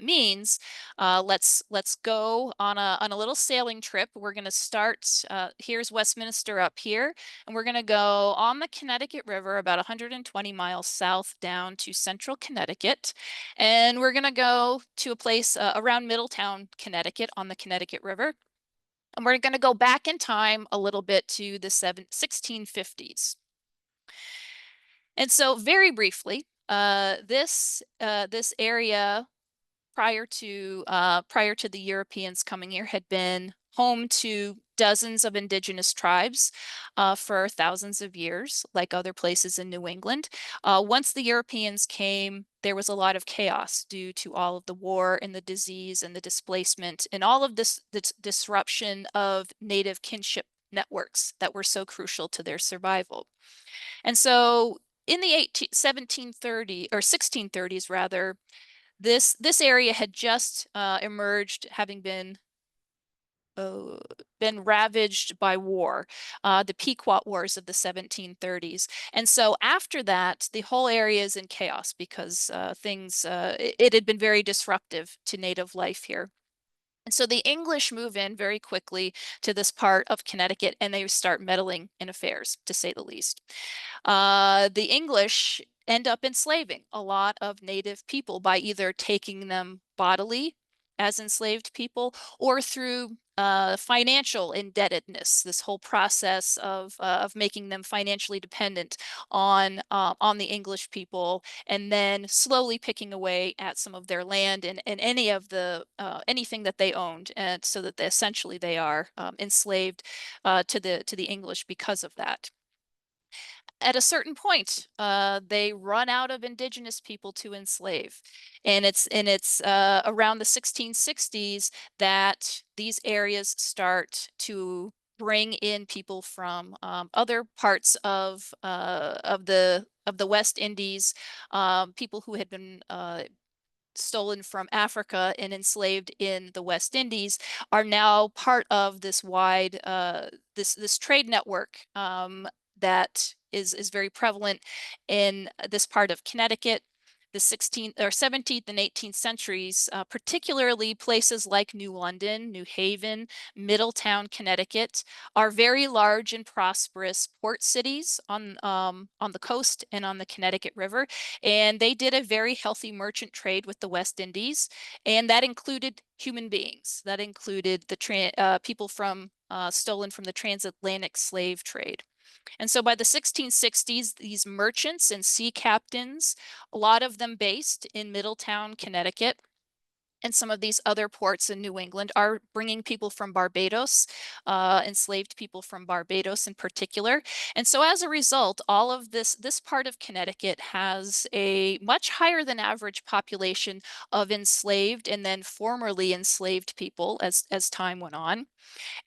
means, let's go on a little sailing trip. We're going to start, here's Westminster up here, and we're going to go on the Connecticut River about 120 miles south down to central Connecticut. And we're going to go to a place around Middletown, Connecticut on the Connecticut River. And we're going to go back in time a little bit to the 1650s. And so very briefly, this area prior to the Europeans coming here, had been home to dozens of indigenous tribes for thousands of years, like other places in New England. Once the Europeans came, there was a lot of chaos due to all of the war and the disease and the displacement and all of this disruption of native kinship networks that were so crucial to their survival. And so in the 1730 or 1630s rather, this area had just emerged, having been ravaged by war, the Pequot Wars of the 1730s. And so after that, the whole area is in chaos because it had been very disruptive to native life here. And so the English move in very quickly to this part of Connecticut, and they start meddling in affairs, to say the least. The English end up enslaving a lot of native people by either taking them bodily as enslaved people or through financial indebtedness, this whole process of making them financially dependent on the English people, and then slowly picking away at some of their land and any of the anything that they owned, and so that essentially they are enslaved to the English because of that. At a certain point, they run out of indigenous people to enslave, and it's around the 1660s that these areas start to bring in people from other parts of the West Indies, people who had been stolen from Africa and enslaved in the West Indies are now part of this wide this trade network that is very prevalent in this part of Connecticut. The 16th or 17th and 18th centuries, particularly places like New London, New Haven, Middletown, Connecticut, are very large and prosperous port cities on the coast and on the Connecticut River. And they did a very healthy merchant trade with the West Indies, and that included human beings. That included the people stolen from the transatlantic slave trade. And so by the 1660s, these merchants and sea captains, a lot of them based in Middletown, Connecticut, and some of these other ports in New England, are bringing people from Barbados, enslaved people from Barbados in particular. And so as a result, all of this part of Connecticut has a much higher than average population of enslaved and then formerly enslaved people as time went on.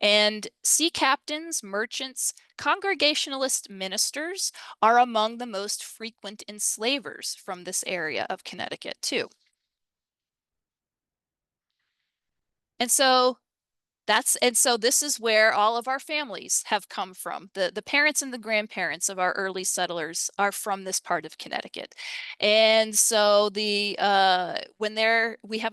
And sea captains, merchants, Congregationalist ministers are among the most frequent enslavers from this area of Connecticut too. And so this is where all of our families have come from. The parents and the grandparents of our early settlers are from this part of Connecticut. And so we have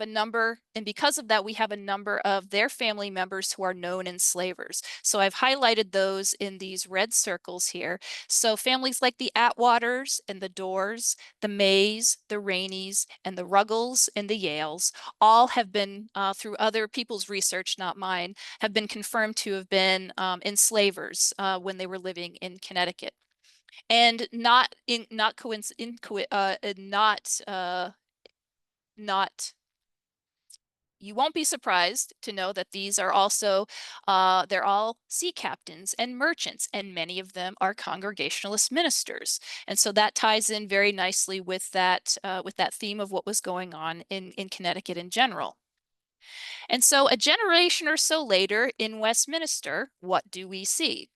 a number, and because of that, we have a number of their family members who are known enslavers. So I've highlighted those in these red circles here. So families like the Atwaters and the Doors, the Mays, the Raineys, and the Ruggles and the Yales all have been, through other people's research, not mine, have been confirmed to have been enslavers when they were living in Connecticut, and not you won't be surprised to know that these are also they're all sea captains and merchants, and many of them are Congregationalist ministers. And so that ties in very nicely with that theme of what was going on in Connecticut in general. And so a generation or so later in Westminster, what do we see?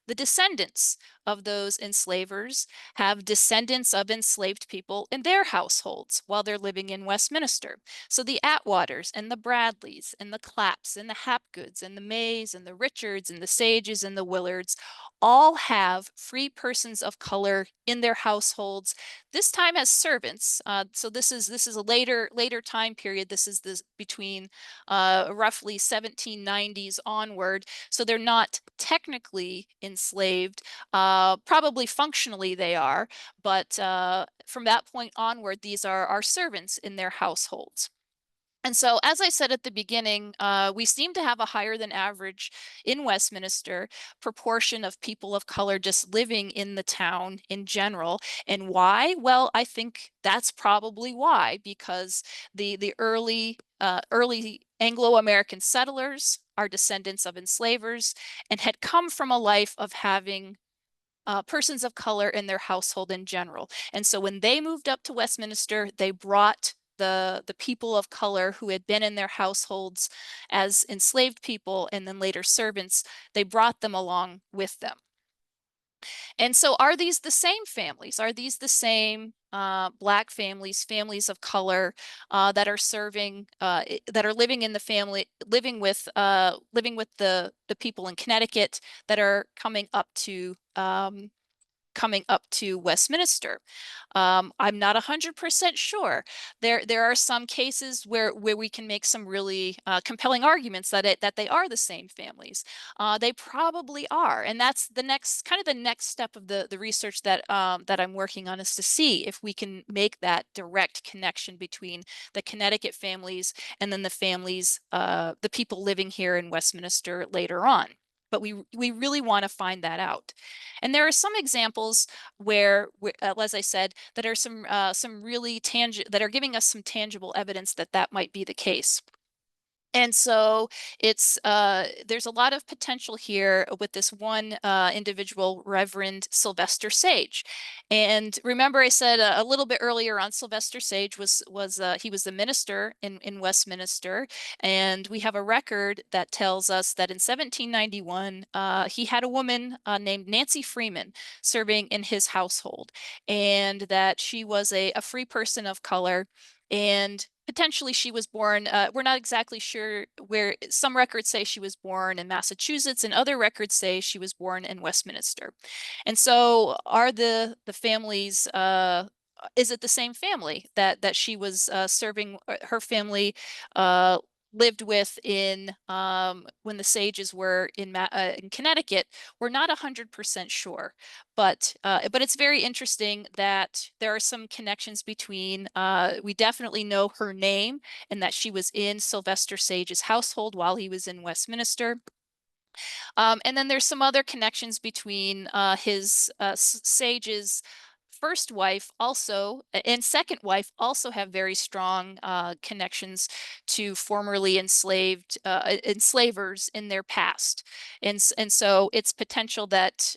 The descendants of those enslavers have descendants of enslaved people in their households while they're living in Westminster. So the Atwaters and the Bradleys and the Clapps and the Hapgoods and the Mays and the Richards and the Sages and the Willards all have free persons of color in their households, this time as servants. So this is a later time period. This is between roughly 1790s onward. So they're not technically enslaved. Probably functionally they are, but from that point onward, these are servants in their households. And so, as I said at the beginning, we seem to have a higher than average in Westminster proportion of people of color just living in the town in general. And why? Well, I think that's probably why, because the early Anglo-American settlers are descendants of enslavers and had come from a life of having persons of color in their household in general. And so when they moved up to Westminster, they brought the people of color who had been in their households as enslaved people and then later servants, they brought them along with them. And so are these the same families? Are these the same Black families, families of color that are serving, that are living in the family, living with the people in Connecticut that are coming up to Westminster? I'm not 100% sure. There are some cases where we can make some really compelling arguments that they are the same families. They probably are, and that's the next step of the research that I'm working on, is to see if we can make that direct connection between the Connecticut families and then the families, the people living here in Westminster later on. But we really want to find that out. And there are some examples where, as I said, that are some really that are giving us some tangible evidence that that might be the case. And so it's there's a lot of potential here with this one individual, Reverend Sylvester Sage. And remember, I said a little bit earlier on, Sylvester Sage was he was the minister in Westminster, and we have a record that tells us that in 1791 he had a woman named Nancy Freeman serving in his household, and that she was a free person of color. And potentially she was born, we're not exactly sure where. Some records say she was born in Massachusetts and other records say she was born in Westminster. And so are the families, is it the same family that she was serving, her family lived with in when the Sages were in Connecticut? We're not 100% sure, but it's very interesting that there are some connections between. We definitely know her name and that she was in Sylvester Sage's household while he was in Westminster. And then there's some other connections between his Sage's first wife also and second wife also have very strong connections to formerly enslavers in their past. And so it's potential that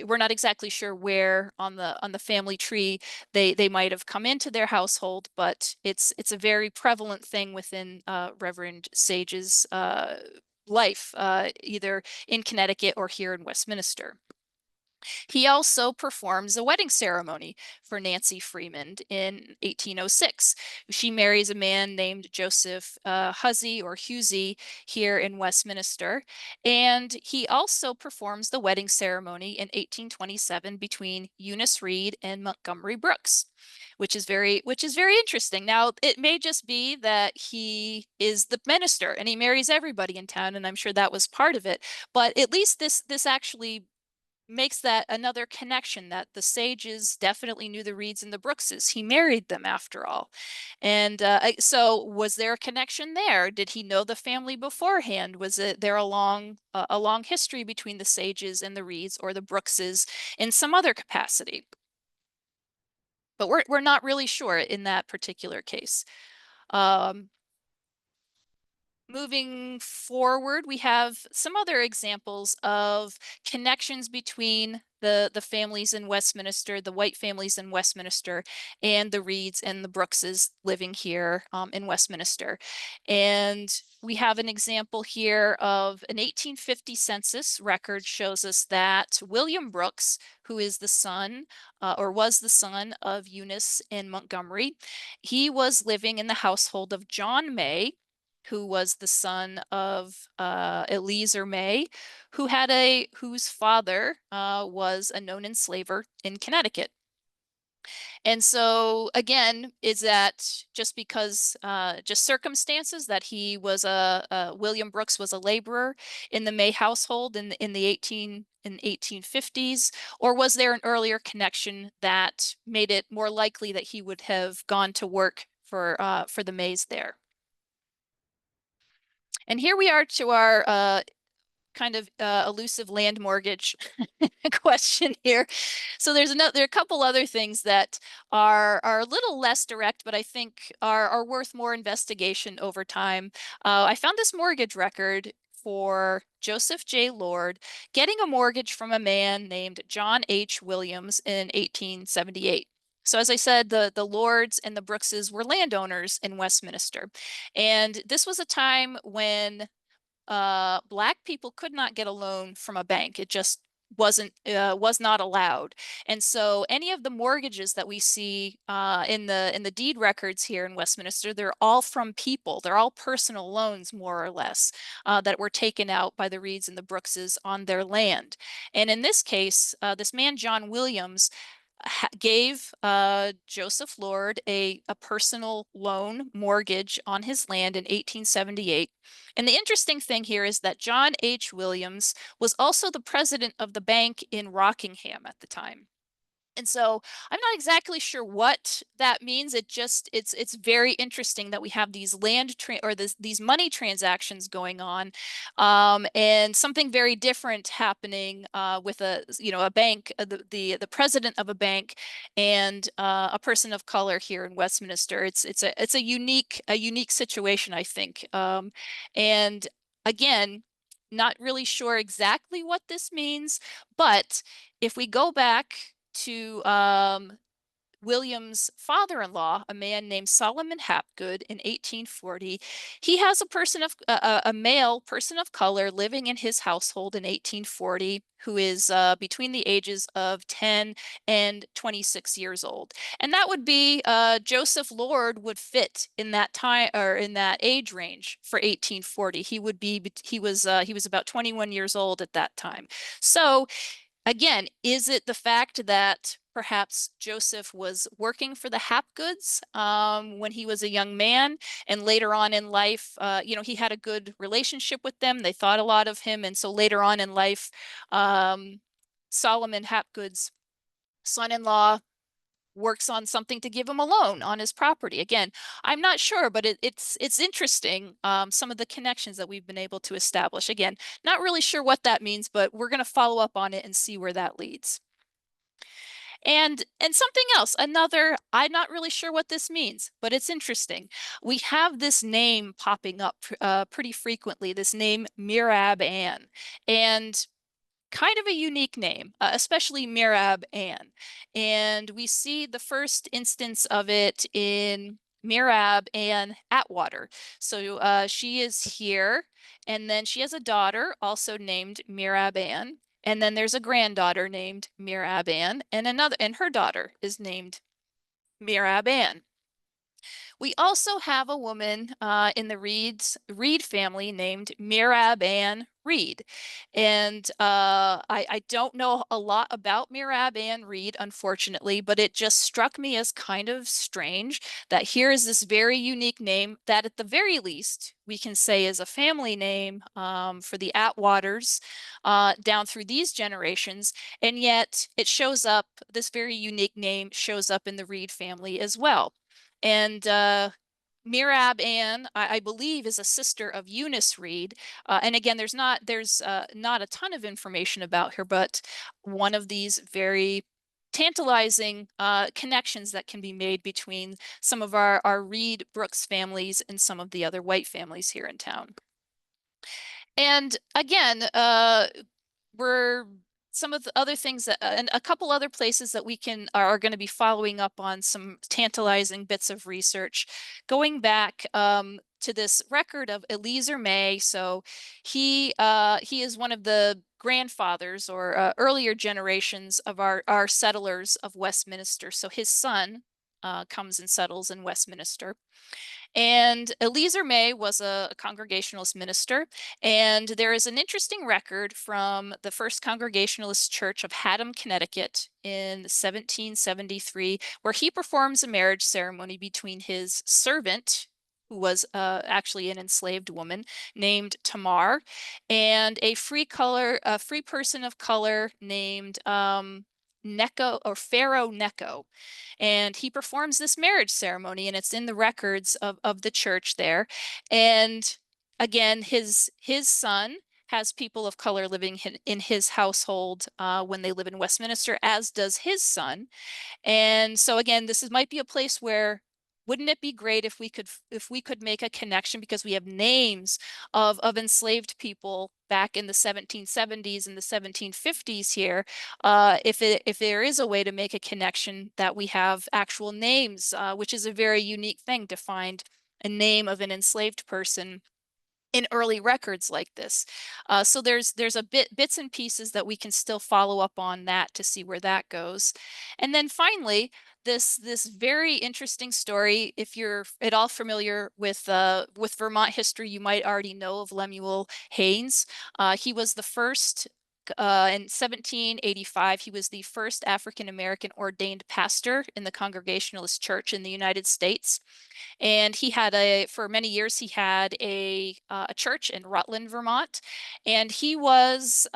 we're not exactly sure where on the family tree they might have come into their household, but it's a very prevalent thing within Reverend Sage's life, either in Connecticut or here in Westminster. He also performs a wedding ceremony for Nancy Freeman in 1806. She marries a man named Joseph Hussey or Husey here in Westminster. And he also performs the wedding ceremony in 1827 between Eunice Reed and Montgomery Brooks, which is very interesting. Now, it may just be that he is the minister and he marries everybody in town, and I'm sure that was part of it. But at least this actually makes that another connection, that the Sages definitely knew the Reeds and the Brookses. He married them after all. And so was there a connection there? Did he know the family beforehand? Was there a long history between the Sages and the Reeds or the Brookses in some other capacity? But we're not really sure in that particular case. Moving forward, we have some other examples of connections between the families in Westminster, the white families in Westminster, and the Reeds and the Brookses living here in Westminster. And we have an example here of an 1850 census record shows us that William Brooks, who is the son or was the son of Eunice and Montgomery, he was living in the household of John May, who was the son of Eleazar May, whose father was a known enslaver in Connecticut. And so again, is that just because just circumstances that he was William Brooks was a laborer in the May household in the 1850s, or was there an earlier connection that made it more likely that he would have gone to work for the maze there. And here we are to our kind of elusive land mortgage question here. So there are a couple other things that are a little less direct, but I think are worth more investigation over time. I found this mortgage record for Joseph J. Lord getting a mortgage from a man named John H. Williams in 1878. So as I said, the Lords and the Brookses were landowners in Westminster. And this was a time when Black people could not get a loan from a bank. It just was not allowed. And so any of the mortgages that we see in the deed records here in Westminster, they're all from people. They're all personal loans, more or less, that were taken out by the Reeds and the Brookses on their land. And in this case, this man, John Williams, gave Joseph Lord a personal loan mortgage on his land in 1878. And the interesting thing here is that John H. Williams was also the president of the bank in Rockingham at the time. And so I'm not exactly sure what that means. It's very interesting that we have these these money transactions going on, and something very different happening with a bank, the president of a bank, and a person of color here in Westminster. It's a unique situation, I think. And again, not really sure exactly what this means, but if we go back to William's father-in-law, a man named Solomon Hapgood, in 1840. He has a male person of color living in his household in 1840 who is between the ages of 10 and 26 years old. And that would be Joseph Lord would fit in that time, or in that age range for 1840. He was about 21 years old at that time. So again, is it the fact that perhaps Joseph was working for the Hapgoods when he was a young man, and later on in life, he had a good relationship with them. They thought a lot of him, and so later on in life, Solomon Hapgood's son-in-law works on something to give him a loan on his property. Again, I'm not sure, but it's interesting, some of the connections that we've been able to establish. Again, not really sure what that means, but we're going to follow up on it and see where that leads. And something else, I'm not really sure what this means, but it's interesting. We have this name popping up pretty frequently, this name Mirab Ann. And kind of a unique name, especially Mirab Ann. And we see the first instance of it in Mirab Ann Atwater. So she is here, and then she has a daughter also named Mirab Ann. And then there's a granddaughter named Mirab Ann, and her daughter is named Mirab Ann. We also have a woman in the Reed family named Mirab Ann Reed. And I don't know a lot about Mirab Ann Reed, unfortunately, but it just struck me as kind of strange that here is this very unique name that at the very least we can say is a family name for the Atwaters down through these generations. And yet it shows up, this very unique name shows up in the Reed family as well. And Mirab Ann, I believe, is a sister of Eunice Reed. And again, there's not a ton of information about her, but one of these very tantalizing connections that can be made between some of our Reed Brooks families and some of the other white families here in town. And again, we're some of the other things that, and a couple other places that we are going to be following up on some tantalizing bits of research, going back to this record of Eliezer May. So he is one of the grandfathers or earlier generations of our settlers of Westminster. So his son comes and settles in Westminster. And Eliezer May was a Congregationalist minister, and there is an interesting record from the First Congregationalist Church of Haddam, Connecticut in 1773, where he performs a marriage ceremony between his servant, who was actually an enslaved woman named Tamar, and a free person of color named Necho or Pharaoh Necho. And he performs this marriage ceremony, and it's in the records of the church there. And again, his son has people of color living in his household when they live in Westminster, as does his son. And so again, might be a place where, wouldn't it be great if we could make a connection, because we have names of enslaved people back in the 1770s and the 1750s here. If there is a way to make a connection, that we have actual names, which is a very unique thing to find a name of an enslaved person in early records like this. So there's bits and pieces that we can still follow up on that to see where that goes. And then finally, this very interesting story. If you're at all familiar with Vermont history, you might already know of Lemuel Haynes. He was the first. In 1785, he was the first African American ordained pastor in the Congregationalist Church in the United States. And for many years, he had a church in Rutland, Vermont. And he was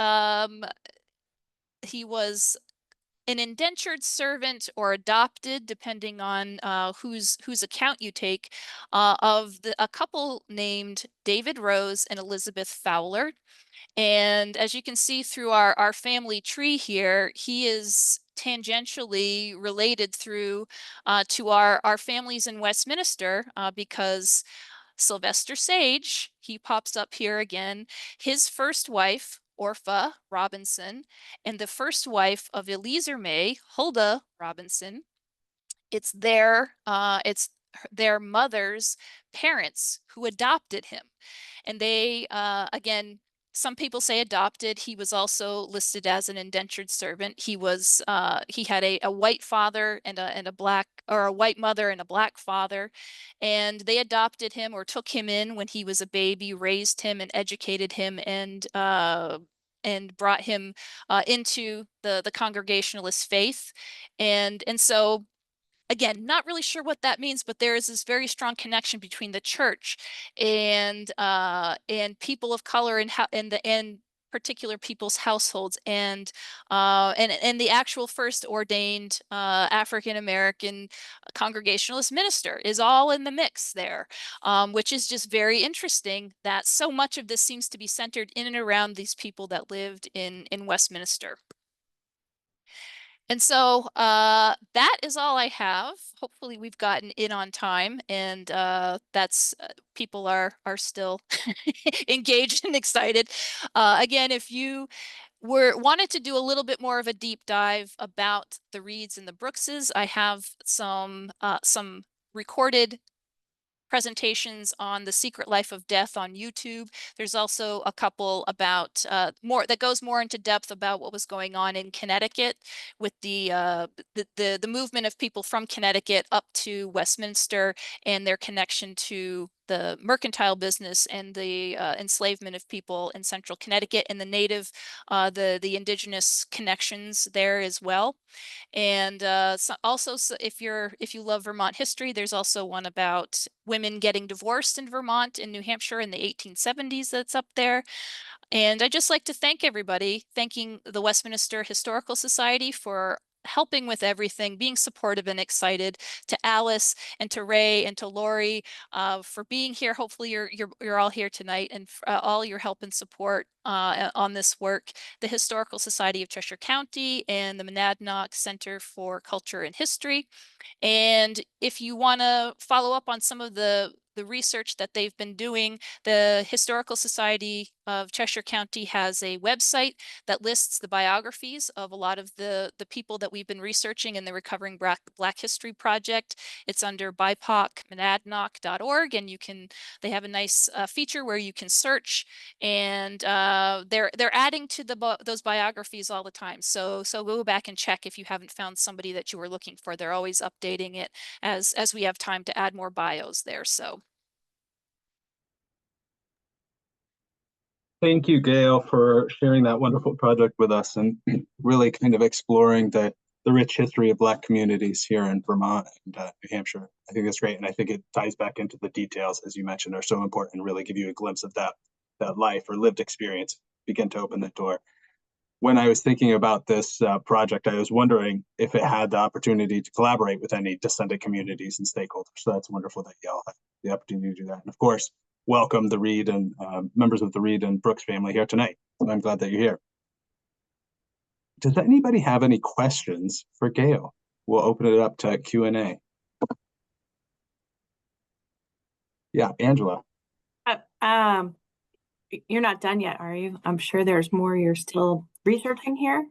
an indentured servant or adopted, depending on whose account you take, of a couple named David Rose and Elizabeth Fowler. And as you can see through our family tree here, he is tangentially related through to our families in Westminster, because Sylvester Sage, he pops up here again. His first wife, Orpha Robinson, and the first wife of Eleazer May, Huldah Robinson, it's their mother's parents who adopted him. And they, again, some people say adopted. He was also listed as an indentured servant. He had a white father and a black, or a white mother and a black father. And they adopted him, or took him in when he was a baby, raised him and educated him, and brought him into the Congregationalist faith. And so, again, not really sure what that means, but there is this very strong connection between the church and people of color, and particular people's households, and the actual first ordained African American Congregationalist minister is all in the mix there, which is just very interesting that so much of this seems to be centered in and around these people that lived in Westminster. And so that is all I have. Hopefully we've gotten in on time, and people are still engaged and excited. Again, if you wanted to do a little bit more of a deep dive about the Reeds and the Brookses, I have some recorded presentations on The Secret Life of Death on YouTube. There's also a couple about that goes more into depth about what was going on in Connecticut with the movement of people from Connecticut up to Westminster, and their connection to the mercantile business and the enslavement of people in central Connecticut, and the indigenous connections there as well. And if you love Vermont history, there's also one about women getting divorced in Vermont and New Hampshire in the 1870s that's up there. And I'd just like to thank everybody, thanking the Westminster Historical Society for helping with everything, being supportive and excited, to Alice and to Ray and to Lori for being here. Hopefully you're all here tonight, and all your help and support on this work. The Historical Society of Cheshire County and the Monadnock Center for Culture and History. And if you want to follow up on some of the research that they've been doing, the Historical Society of Cheshire County has a website that lists the biographies of a lot of the people that we've been researching in the Recovering Black History Project. It's under bipocmonadnock.org, and they have a nice feature where you can search, and they're adding to those biographies all the time. So go back and check if you haven't found somebody that you were looking for. They're always updating it as we have time to add more bios there. So Thank you, Gail, for sharing that wonderful project with us, and really kind of exploring the rich history of Black communities here in Vermont and New Hampshire. I think that's great, and I think it ties back into the details, as you mentioned, are so important, and really give you a glimpse of that life or lived experience, begin to open the door. when I was thinking about this project, I was wondering if it had the opportunity to collaborate with any descendant communities and stakeholders. So that's wonderful that y'all have the opportunity to do that. And of course, welcome the Reed and members of the Reed and Brooks family here tonight. So I'm glad that you're here. Does anybody have any questions for Gail? We'll open it up to Q&A. Yeah, Angela. You're not done yet, are you? I'm sure there's more you're still researching here.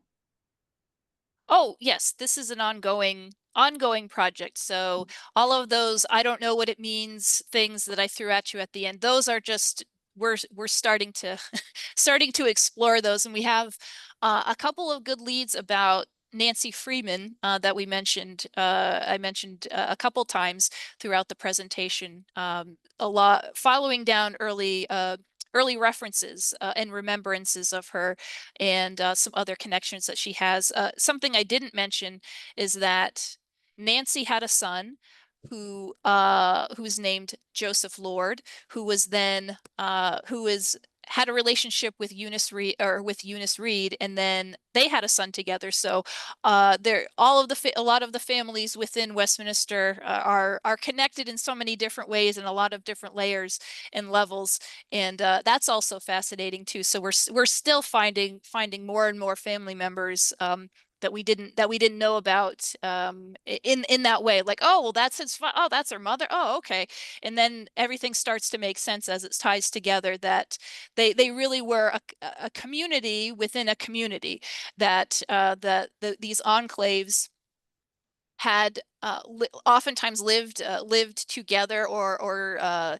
Oh, yes, this is an ongoing project. So all of those, I don't know what it means, things that I threw at you at the end, those are just, we're starting to starting to explore those. And we have a couple of good leads about Nancy Freeman that we mentioned. I mentioned a couple times throughout the presentation. A lot following down early references and remembrances of her, and some other connections that she has. Something I didn't mention is that Nancy had a son who's named Joseph Lord, who was then had a relationship with Eunice Reed, and then they had a son together. So there, a lot of the families within Westminster are connected in so many different ways and a lot of different layers and levels, and that's also fascinating too. So we're still finding more and more family members that we didn't know about in that way. Like, oh, well, that's oh, that's her mother. Oh, okay. And then everything starts to make sense as it ties together, that they really were a community within a community, that these enclaves had oftentimes lived together, or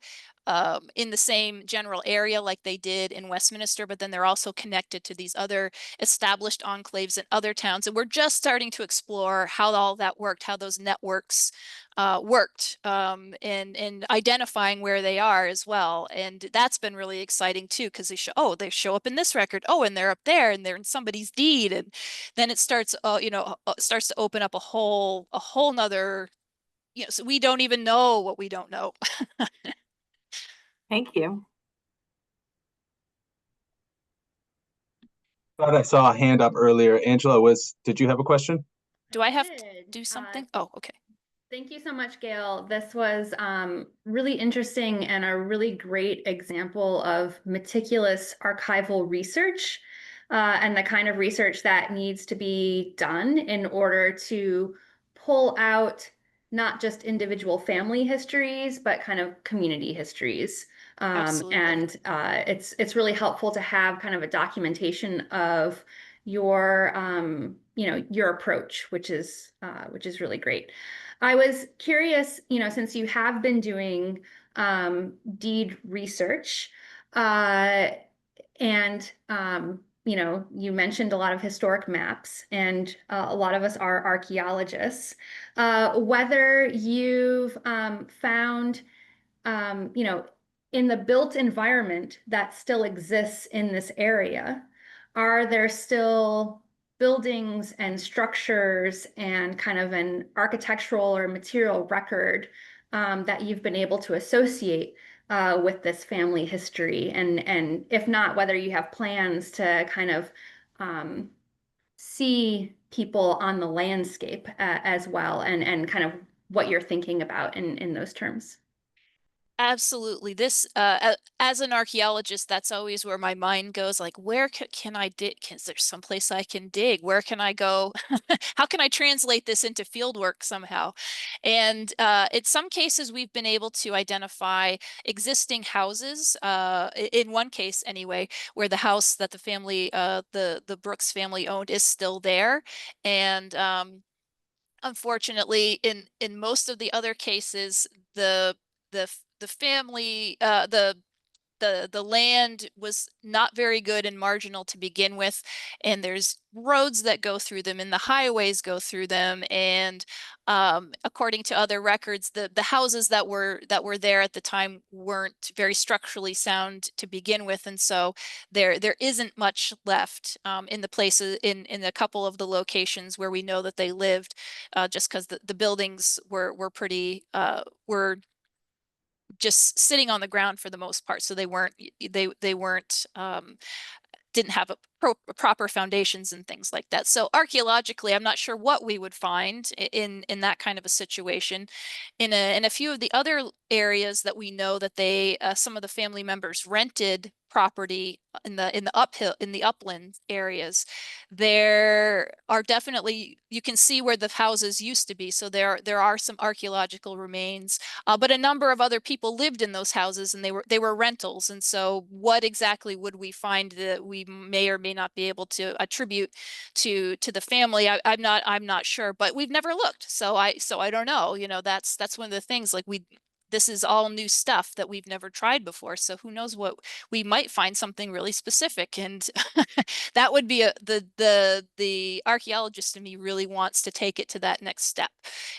in the same general area like they did in Westminster, but then they're also connected to these other established enclaves in other towns. And we're just starting to explore how all that worked, how those networks worked, and identifying where they are as well. And that's been really exciting too, because they show up in this record. Oh, and they're up there, and they're in somebody's deed. And then it starts, starts to open up a whole nother, so we don't even know what we don't know. Thank you. Thought I saw a hand up earlier. Angela, did you have a question? Do I have to do something? Oh, okay. Thank you so much, Gail. This was really interesting and a really great example of meticulous archival research, and the kind of research that needs to be done in order to pull out not just individual family histories, but kind of community histories. Absolutely. And it's really helpful to have kind of a documentation of your your approach, which is really great. I was curious, since you have been doing deed research, and you mentioned a lot of historic maps, and a lot of us are archaeologists, whether you've found, in the built environment that still exists in this area, are there still buildings and structures and kind of an architectural or material record that you've been able to associate with this family history? And if not, whether you have plans to kind of see people on the landscape as well, and kind of what you're thinking about in those terms. Absolutely. This, as an archaeologist, that's always where my mind goes. Like, where can I dig? Is there someplace I can dig? Where can I go? How can I translate this into field work somehow? And in some cases, we've been able to identify existing houses. In one case, anyway, where the house that the family, the Brooks family owned, is still there, and unfortunately, in most of the other cases, the family, the land was not very good and marginal to begin with, and there's roads that go through them and the highways go through them, and according to other records, the houses that were there at the time weren't very structurally sound to begin with, and so there isn't much left in the places, in a couple of the locations where we know that they lived, just because the buildings were pretty were just sitting on the ground for the most part. So they weren't didn't have proper foundations and things like that. So archaeologically, I'm not sure what we would find in that kind of a situation. In a few of the other areas that we know that they some of the family members rented property in the upland areas, there are definitely, you can see where the houses used to be. So there are some archaeological remains, but a number of other people lived in those houses, and they were rentals. And so what exactly would we find that we may or may not be able to attribute to the family? I'm not sure, but we've never looked. So I don't know. You know, that's one of the things, like this is all new stuff that we've never tried before. So who knows, what we might find something really specific. And that would be the archaeologist in me really wants to take it to that next step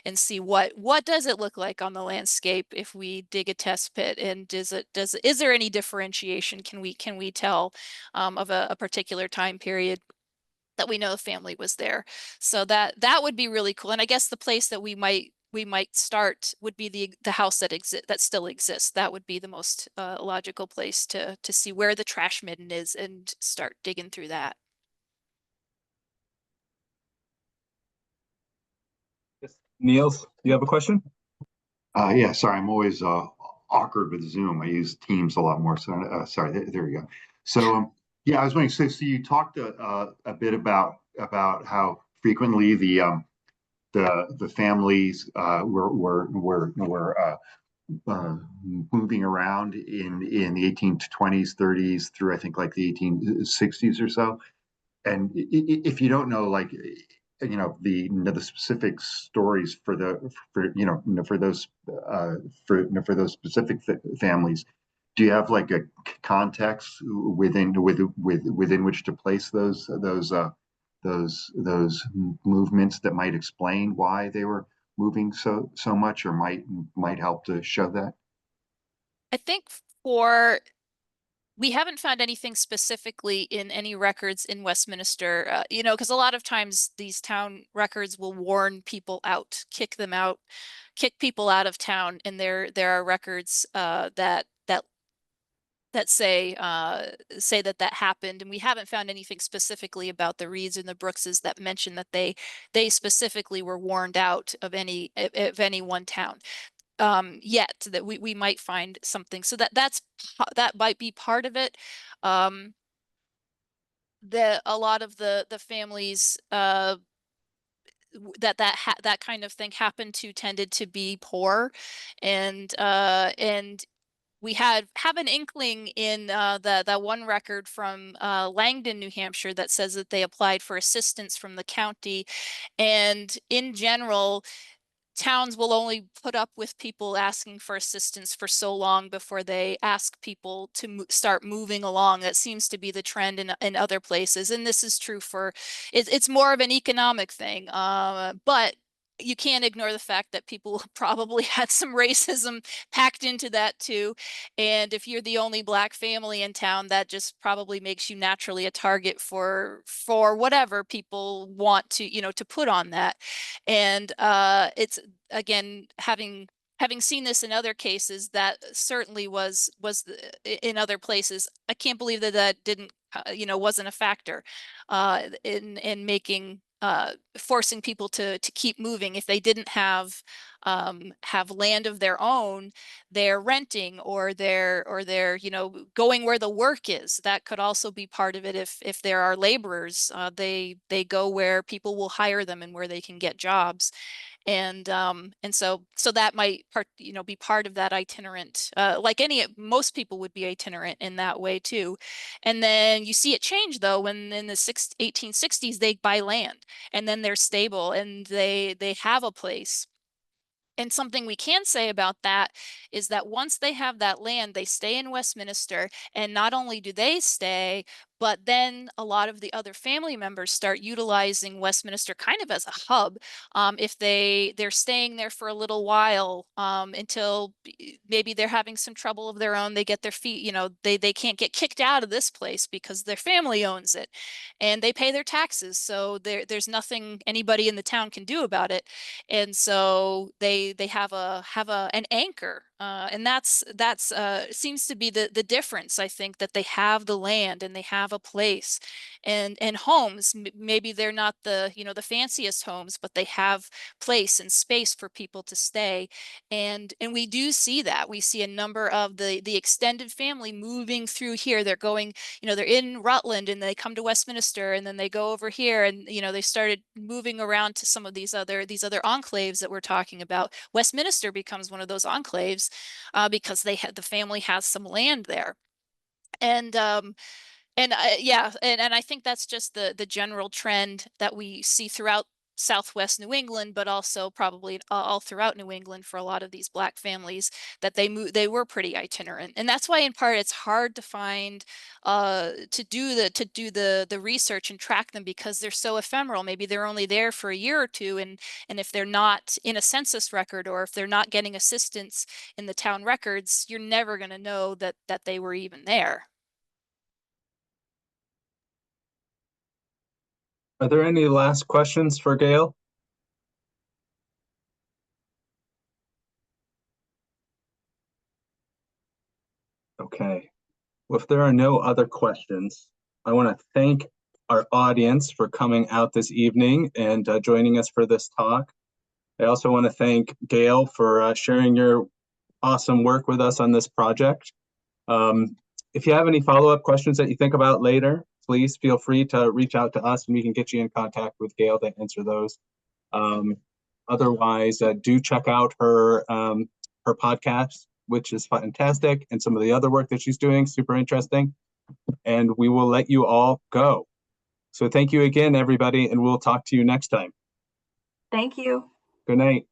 and see what does it look like on the landscape if we dig a test pit, and is there any differentiation? Can we tell of a particular time period that we know the family was there? So that would be really cool. And I guess the place that we might start would be the house that still exists. That would be the most logical place to see where the trash midden is and start digging through that. Yes. Niels, you have a question? Yeah, sorry, I'm always awkward with Zoom. I use Teams a lot more. So sorry, there we go. So yeah, I was wondering. So you talked a bit about how frequently the families were moving around in the 1820s, 30s through, I think, like the 1860s or so. And if you don't know, like, the specific stories for those specific families, do you have like a context within which to place those movements that might explain why they were moving so much, or might help to show that? I think we haven't found anything specifically in any records in Westminster, because a lot of times these town records will warn people out, kick people out of town, and there are records that say that happened, and we haven't found anything specifically about the Reeds and the Brookses that mention that they specifically were warned out of any one town yet. That we might find something. So that might be part of it. A lot of the families that kind of thing happened to tended to be poor, and we have an inkling in that one record from Langdon, New Hampshire, that says that they applied for assistance from the county, and in general, towns will only put up with people asking for assistance for so long before they ask people to start moving along. That seems to be the trend in other places, and this is true for it's more of an economic thing, but you can't ignore the fact that people probably had some racism packed into that too. And if you're the only Black family in town, that just probably makes you naturally a target for whatever people want to put on that. And it's, again, having seen this in other cases, that certainly was in other places. I can't believe that didn't wasn't a factor in making forcing people to keep moving. If they didn't have land of their own, they're renting, or they're going where the work is. That could also be part of it. If there are laborers, they go where people will hire them and where they can get jobs. And so that might be part of that itinerant, like most people would be itinerant in that way too. And then you see it change, though, when in the 1860s they buy land, and then they're stable and they have a place. And something we can say about that is that once they have that land, they stay in Westminster. And not only do they stay, but then a lot of the other family members start utilizing Westminster kind of as a hub. If they're staying there for a little while, until maybe they're having some trouble of their own, they get their feet, they can't get kicked out of this place because their family owns it, and they pay their taxes. So there's nothing anybody in the town can do about it. And so they have an anchor And that's seems to be the difference. I think that they have the land and they have a place, and homes. Maybe they're not the the fanciest homes, but they have place and space for people to stay. And we do see that. We see a number of the extended family moving through here. They're going, they're in Rutland and they come to Westminster, and then they go over here, and they started moving around to some of these other enclaves that we're talking about. Westminster becomes one of those enclaves because the family has some land there. And yeah, and I think that's just the general trend that we see throughout Southwest New England, but also probably all throughout New England for a lot of these Black families, that they were pretty itinerant. And that's why in part it's hard to find to do the research and track them, because they're so ephemeral. Maybe they're only there for a year or two, and if they're not in a census record, or if they're not getting assistance in the town records, you're never going to know that they were even there. Are there any last questions for Gail? Okay. Well, if there are no other questions, I want to thank our audience for coming out this evening and joining us for this talk. I also want to thank Gail for sharing your awesome work with us on this project. If you have any follow-up questions that you think about later, please feel free to reach out to us and we can get you in contact with Gail to answer those. Otherwise, do check out her podcast, which is fantastic, and some of the other work that she's doing, super interesting. And we will let you all go. So thank you again, everybody, and we'll talk to you next time. Thank you. Good night.